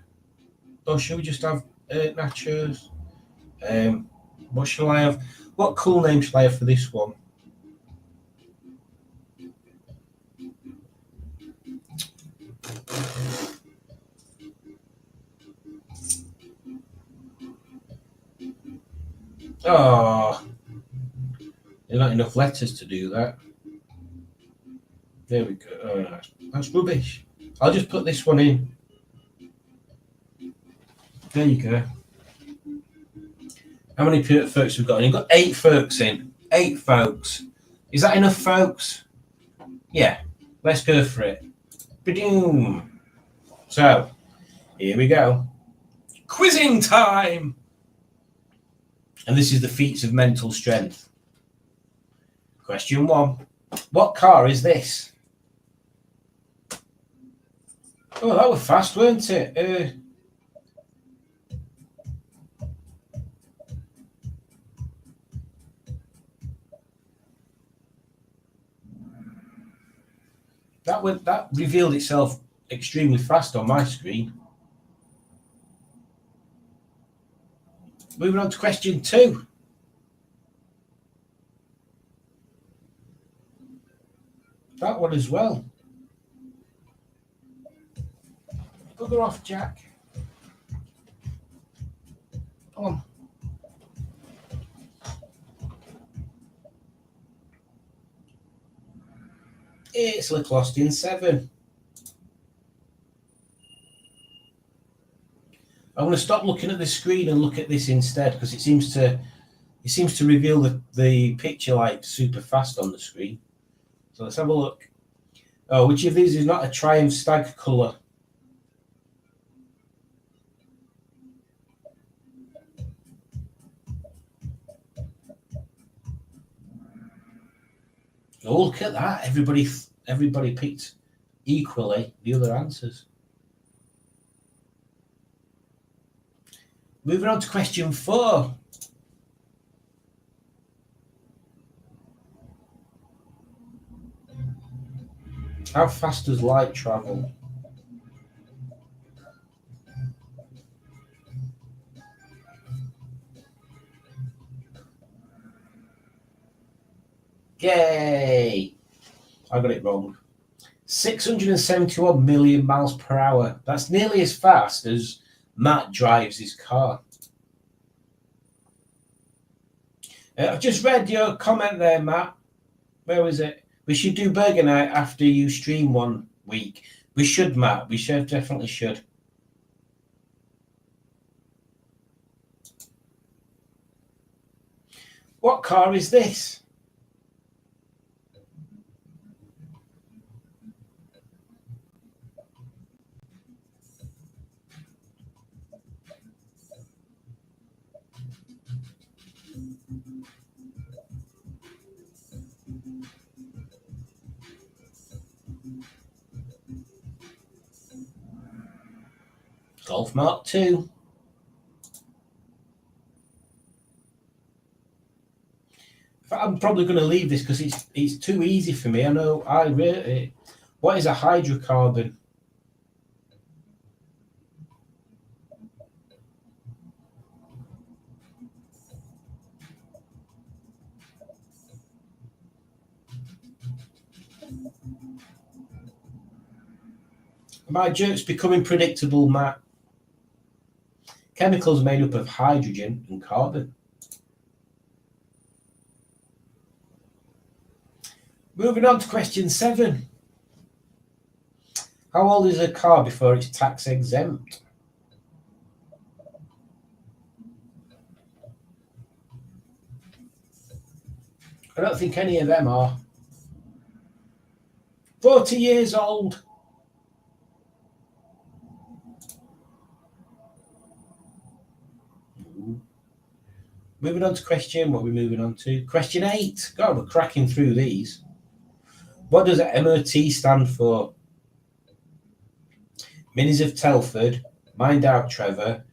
Or should we just have nachos? What shall I have? What cool name shall I have for this one? Oh, there's not enough letters to do that. There we go. Oh, that's rubbish. I'll just put this one in. There you go. How many folks we've got? And you've got 8 folks in. 8 folks. Is that enough, folks? Yeah. Let's go for it. Ba-doom. So, here we go. Quizzing time! And this is the feats of mental strength. Question 1. What car is this? Oh, that was fast, weren't it? That revealed itself extremely fast on my screen. Moving on to question 2. That one as well. Bugger off, Jack. Come on. It's Little Austin 7. I'm going to stop looking at the screen and look at this instead because it seems to reveal the picture like super fast on the screen. So let's have a look. Oh, which of these is not a Triumph Stag colour? Oh, look at that. Everybody picked equally the other answers. Moving on to question 4. How fast does light travel? Yay! I got it wrong. 671 million miles per hour. That's nearly as fast as Matt drives his car. I've just read your comment there, Matt. Where was it? We should do burger night after you stream one week. We should, Matt. We should, definitely should. What car is this? Golf Mark 2. I'm probably going to leave this because it's too easy for me. I know I rate it. What is a hydrocarbon? My joke's becoming predictable, Matt. Chemicals made up of hydrogen and carbon. Moving on to question 7. How old is a car before it's tax exempt? I don't think any of them are. 40 years old. Moving on to question, what are we moving on to? Question 8. God, we're cracking through these. What does MOT stand for? Minis of Telford, Mind Out Trevor,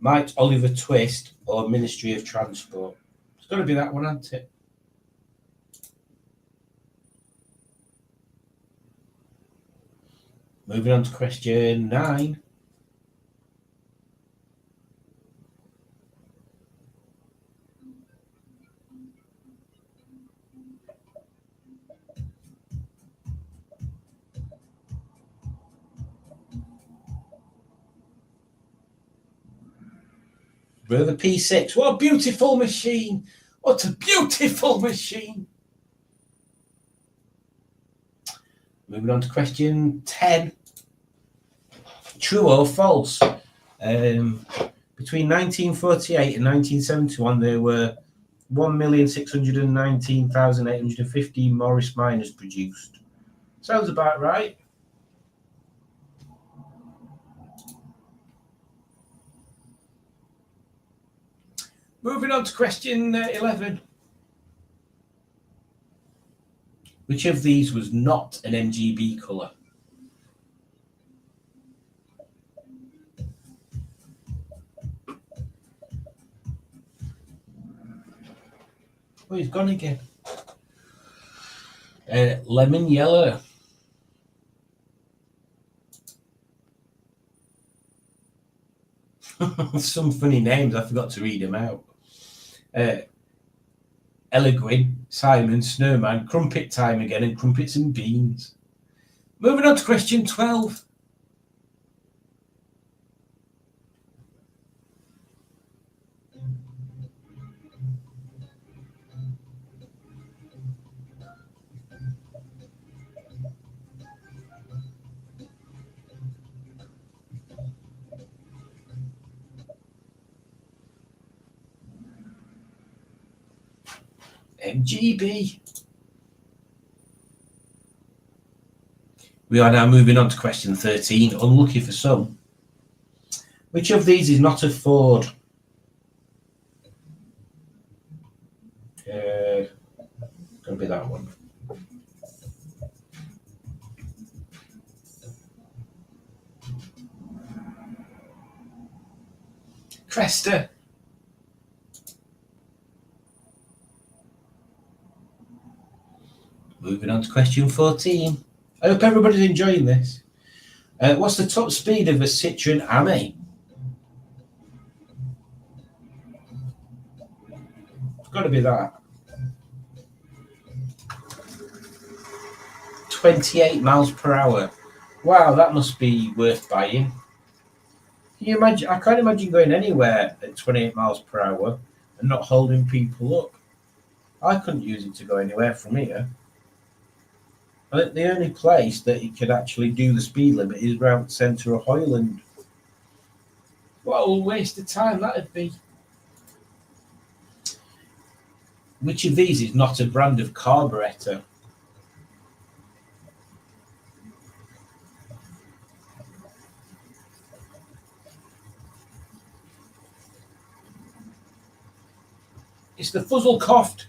Mike Oliver Twist, or Ministry of Transport? It's got to be that one, hasn't it? Moving on to question 9. Brother P6. What a beautiful machine. What a beautiful machine. Moving on to question 10. True or false? Between 1948 and 1971, there were 1,619,815 Morris Minors produced. Sounds about right. Moving on to question 11. Which of these was not an MGB colour? Oh, he's gone again. Lemon yellow. Some funny names, I forgot to read them out. Elegwin, Simon, Snowman, Crumpet Time again, and Crumpets and Beans. Moving on to question 12. MGB. We are now moving on to question 13. Unlucky for some. Which of these is not a Ford? Gonna be that one. Cresta. Moving on to question 14. I hope everybody's enjoying this. What's the top speed of a Citroen Ami? It's got to be that. 28 miles per hour. Wow, that must be worth buying. Can you imagine? I can't imagine going anywhere at 28 miles per hour and not holding people up. I couldn't use it to go anywhere from here. I think the only place that it could actually do the speed limit is around the centre of Hoyland. What a waste of time that'd be. Which of these is not a brand of carburetor? It's the Fuzzlecoft.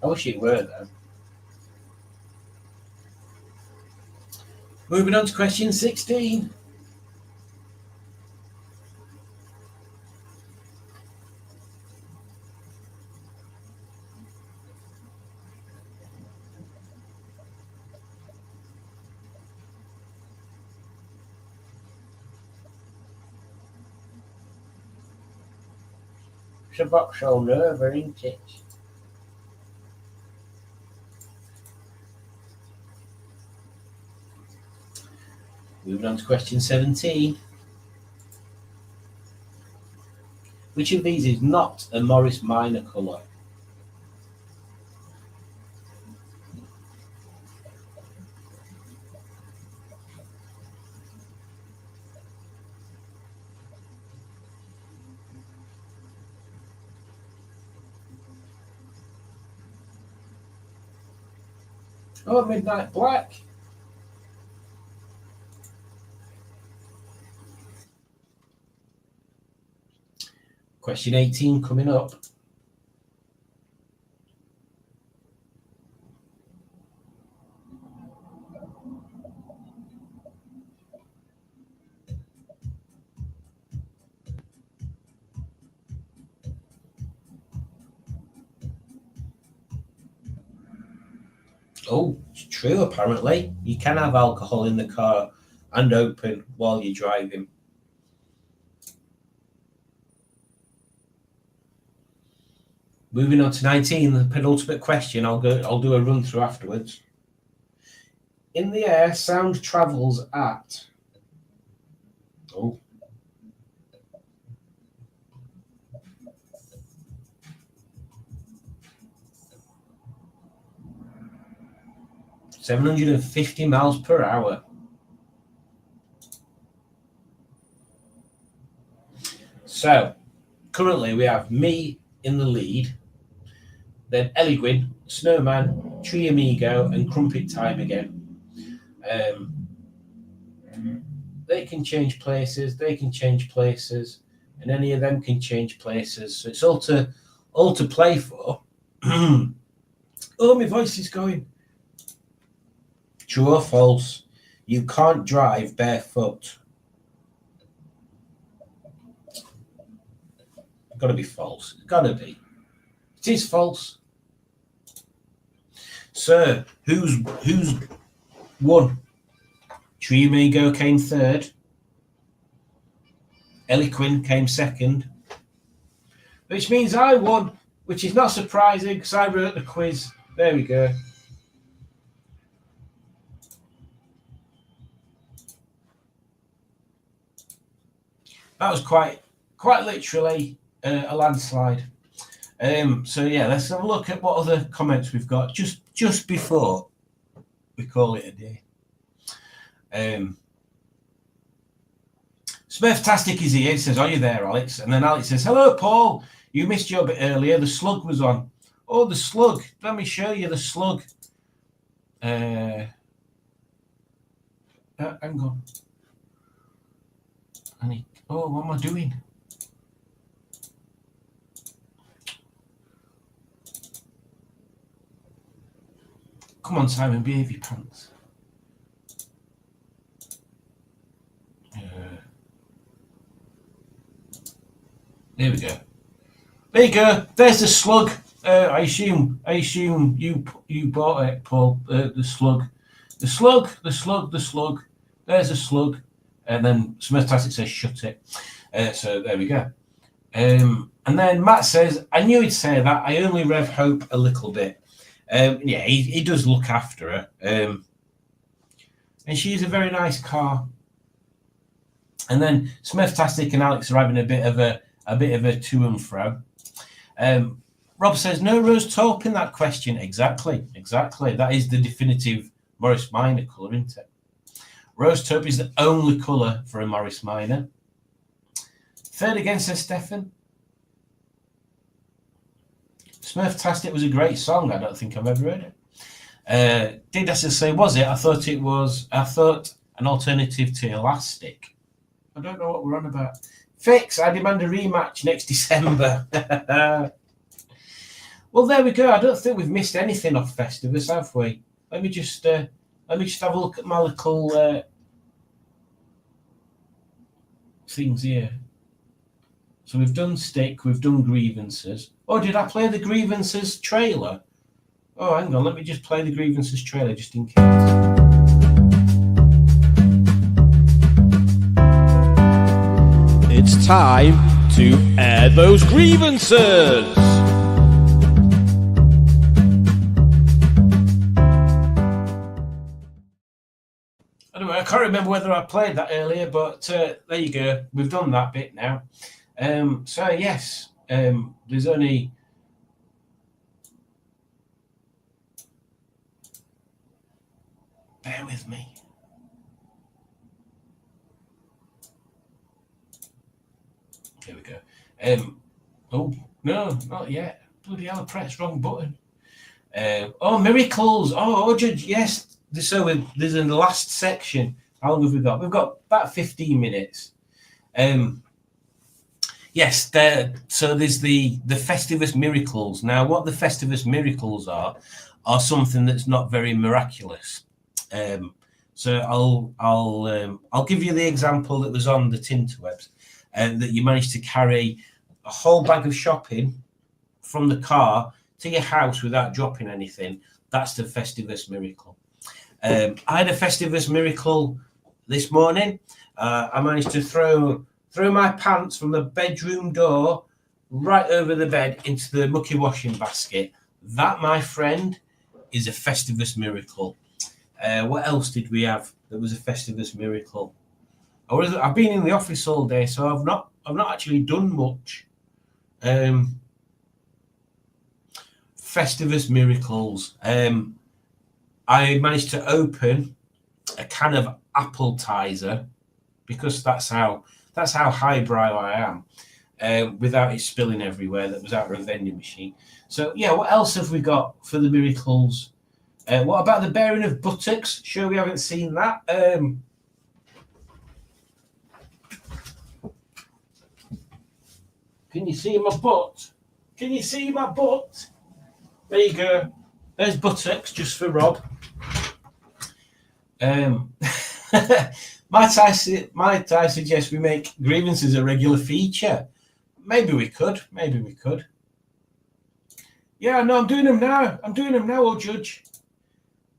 I wish it were though. Moving on to question 16. It's a Vauxhall Rover, isn't it? Moving on to question 17. Which of these is not a Morris Minor colour? Oh, Midnight Black. Question 18 coming up. Oh, it's true, apparently. You can have alcohol in the car and open while you're driving. Moving on to 19, the penultimate question. I'll do a run through afterwards. In the air, sound travels at 750 miles per hour. So, currently we have me in the lead, then Eligwyn, Snowman, Tree Amigo, and Crumpet Time again. They can change places, and any of them can change places. So it's all to play for. Oh, my voice is going. True or false? You can't drive barefoot. Got to be false. It's got to be. It is false. Sir, who's won? Tree Amigo came third. Eloquin came second. Which means I won, which is not surprising because I wrote the quiz. There we go. That was quite literally a landslide. So yeah, let's have a look at what other comments we've got just before we call it a day. Smurftastic is here. He says, "Are you there, Alex?" And then Alex says, "Hello, Paul. You missed you a bit earlier. The slug was on." Oh, the slug. Let me show you the slug. Hang on. Oh, what am I doing? Come on, Simon, behave your pants. There we go. There you go. There's the slug. I assume you bought it, Paul. The slug. The slug. There's a slug. And then Smurftastic says, shut it. So there we go. And then Matt says, I knew he'd say that. I only rev Hope a little bit. Yeah, he does look after her. And she's a very nice car. And then Smurftastic and Alex are having a bit of a to and fro. Rob says, no rose taupe in that question. Exactly. That is the definitive Morris Minor colour, isn't it? Rose taupe is the only colour for a Morris Minor. Third again, says Stefan. Smurftastic was a great song. I don't think I've ever heard it. Did I say, was it? I thought an alternative to Elastic. I don't know what we're on about. Fix, I demand a rematch next December. Well, there we go. I don't think we've missed anything off Festivus, have we? Let me just have a look at my little things here. So we've done stick, we've done grievances. Oh, did I play the grievances trailer? Oh, hang on, let me just play the grievances trailer just in case. It's time to air those grievances. Anyway, I can't remember whether I played that earlier, but there you go. We've done that bit now. So yes, there's only bear with me. Here we go. Oh no, not yet. Bloody hell, I pressed wrong button. Oh, miracles. Oh, Judge, yes. So there's in the last section. How long have we got? We've got about 15 minutes. Yes, so there's the Festivus miracles. Now, what the Festivus miracles are something that's not very miraculous. So I'll give you the example that was on the Tinterwebs, that you managed to carry a whole bag of shopping from the car to your house without dropping anything. That's the Festivus miracle. I had a Festivus miracle this morning. I managed to throw my pants from the bedroom door right over the bed into the mucky washing basket. That, my friend, is a Festivus miracle. What else did we have that was a Festivus miracle? I've been in the office all day, so I've not actually done much. Festivus miracles. I managed to open a can of Appletizer, because that's how highbrow I am, without it spilling everywhere. That was out of a vending machine. So yeah, what else have we got for the miracles? What about the bearing of buttocks? Sure, we haven't seen that. Can you see my butt? Can you see my butt? There you go. There's buttocks just for Rob. Might I suggest we make grievances a regular feature? Maybe we could. Yeah, no, I'm doing them now, old Judge.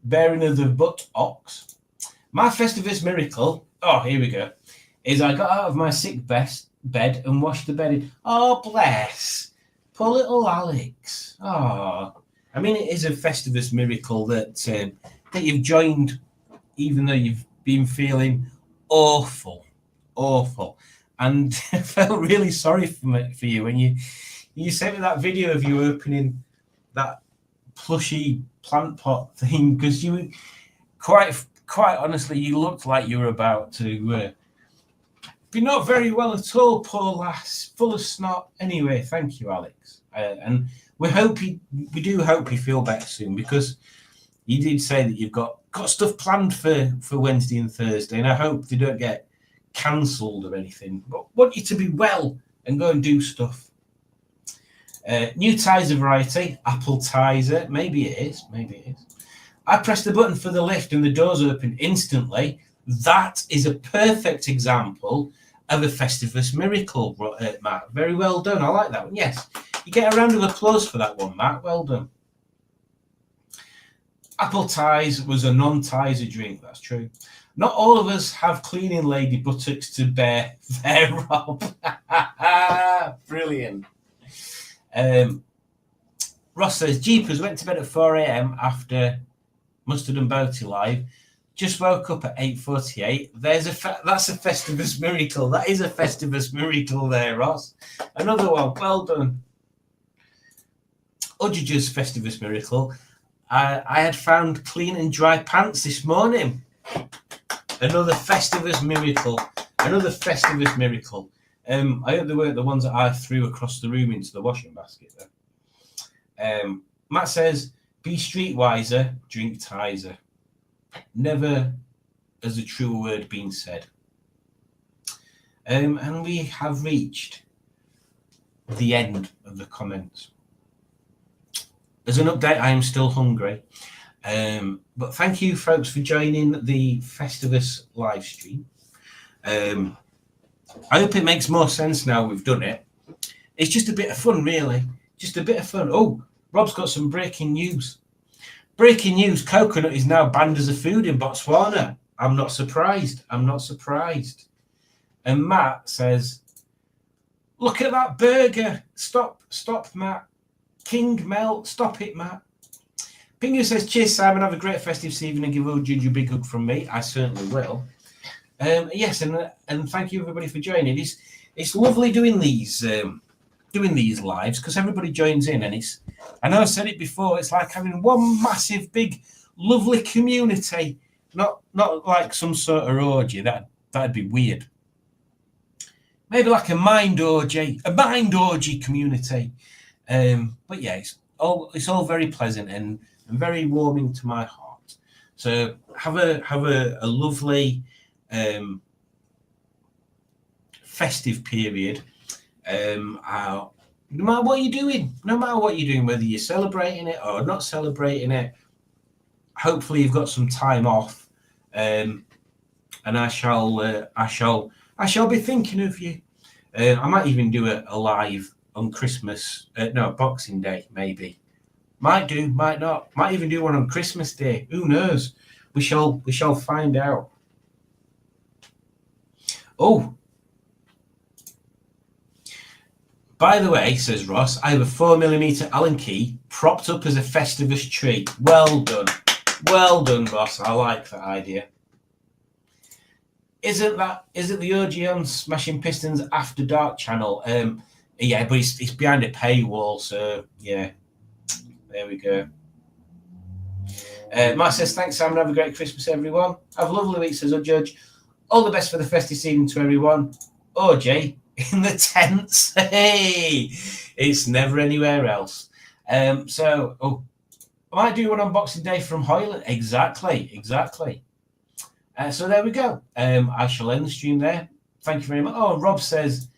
Bearing of the butt ox. My Festivus miracle, oh, here we go, is I got out of my sick bed and washed the bed in. Oh, bless. Poor little Alex. Oh, I mean, it is a Festivus miracle that you've joined, even though you've been feeling awful. And I felt really sorry for you when you sent me that video of you opening that plushy plant pot thing, because you quite honestly, you looked like you were about to be not very well at all, poor lass, full of snot. Anyway, thank you, Alex, and we do hope you feel better soon, because you did say that you've got stuff planned for Wednesday and Thursday, and I hope they don't get cancelled or anything. But I want you to be well and go and do stuff. New Tizer variety, Appletizer. Maybe it is. I pressed the button for the lift and the doors opened instantly. That is a perfect example of a Festivus miracle, Matt. Very well done. I like that one. Yes, you get a round of applause for that one, Matt. Well done. Apple ties was a non-tizer drink. That's true. Not all of us have cleaning lady buttocks to bear. Fair, Rob. Brilliant. Ross says, Jeepers went to bed at 4 a.m. after Mustard and Boaty Live. Just woke up at 8:48. That's a Festivus miracle. That is a Festivus miracle there, Ross. Another one. Well done. Udge's Festivus miracle. I had found clean and dry pants this morning. Another Festivus miracle. Another Festivus miracle. I hope they weren't the ones that I threw across the room into the washing basket there. Matt says, be streetwiser, drink tizer. Never has a truer word been said. And we have reached the end of the comments. As an update, I am still hungry. But thank you, folks, for joining the Festivus live stream. I hope it makes more sense now we've done it. It's just a bit of fun, really. Just a bit of fun. Oh, Rob's got some breaking news. Breaking news, coconut is now banned as a food in Botswana. I'm not surprised. I'm not surprised. And Matt says, look at that burger. Stop, Matt. King Mel, stop it, Matt. Pingu says, cheers, Simon. Have a great festive evening and give old Ginger a big hug from me. I certainly will. Yes, and thank you, everybody, for joining. It's lovely doing these lives because everybody joins in, and I know I said it before, it's like having one massive, big, lovely community, not like some sort of orgy. That'd be weird. Maybe like a mind orgy community. But yeah, it's all very pleasant and very warming to my heart. So have a lovely festive period. No matter what you're doing, whether you're celebrating it or not celebrating it, hopefully you've got some time off, and I shall be thinking of you. I might even do a live on Christmas, Boxing Day, maybe. Might do, might not. Might even do one on Christmas Day. Who knows? We shall find out. Oh. By the way, says Ross, I have a 4mm Allen key propped up as a Festivus tree. Well done. Well done, Ross. I like that idea. Isn't the OG on Smashing Pistons After Dark channel? Yeah, but it's behind a paywall, so yeah. There we go. Mark says, thanks, Simon. Have a great Christmas, everyone. Have a lovely week, says Judge. All the best for the festive season to everyone. OJ in the tents. Hey, it's never anywhere else. I might do one on Boxing Day from Hoyland. Exactly. So there we go. I shall end the stream there. Thank you very much. Oh, Rob says,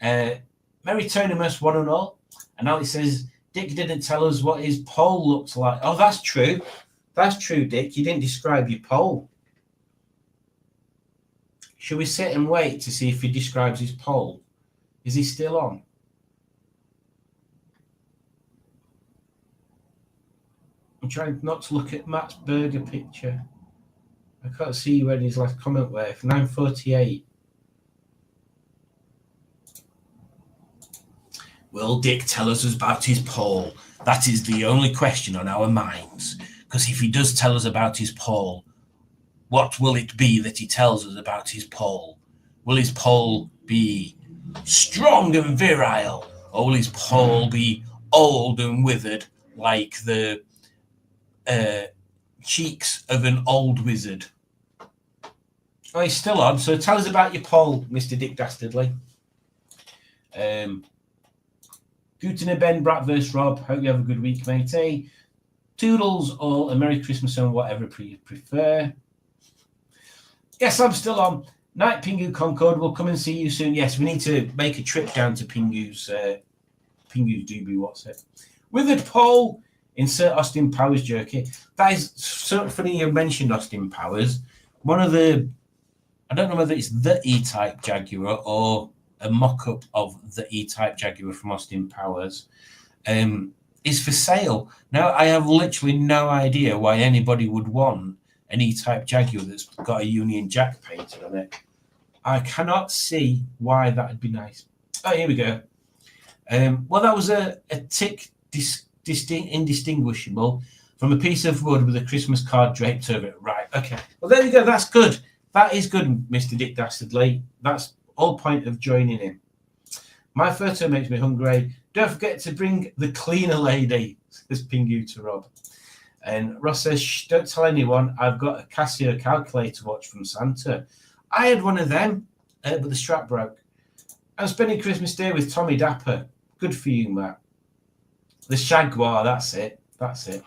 Merry Tonimus, one and all. And Ali says, Dick didn't tell us what his pole looks like. Oh, that's true. That's true, Dick. You didn't describe your pole. Should we sit and wait to see if he describes his pole? Is he still on? I'm trying not to look at Matt's burger picture. I can't see when his last comment were. 9:48. Will Dick tell us about his pole? That is the only question on our minds. Because if he does tell us about his pole, what will it be that he tells us about his pole? Will his pole be strong and virile? Or will his pole be old and withered like the cheeks of an old wizard? Oh, he's still on. So tell us about your pole, Mr. Dick Dastardly. Guten Ben, Brat vs. Rob. Hope you have a good week, matey. Toodles or a Merry Christmas and whatever you prefer. Yes, I'm still on. Night Pingu Concord. We'll come and see you soon. Yes, we need to make a trip down to Pingu's doobie. What's it? Withered pole. Insert Austin Powers jerky. That is so funny you mentioned Austin Powers. One of the I don't know whether it's the E-Type Jaguar or a mock-up of the E-Type Jaguar from Austin Powers, is for sale. Now, I have literally no idea why anybody would want an E-Type Jaguar that's got a Union Jack painted on it. I cannot see why that would be nice. Oh, here we go. Well, that was a tick indistinguishable from a piece of wood with a Christmas card draped over it. Right, okay. Well, there we go. That's good. That is good, Mr. Dick Dastardly. That's all point of joining in. My photo makes me hungry. Don't forget to bring the cleaner lady, says Pingu to Rob. And Ross says, shh, don't tell anyone. I've got a Casio calculator watch from Santa. I had one of them, but the strap broke. I'm spending Christmas Day with Tommy Dapper. Good for you, Matt. The Jaguar, that's it. That's it.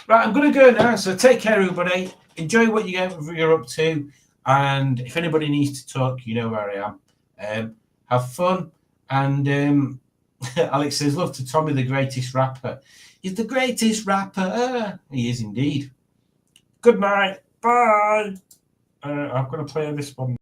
Right, I'm going to go now. So take care, everybody. Enjoy what you're up to. And if anybody needs to talk, you know where I am. Have fun. And Alex says, love to Tommy, the greatest rapper. He's the greatest rapper. He is indeed. Good night. Bye. I'm going to play on this one.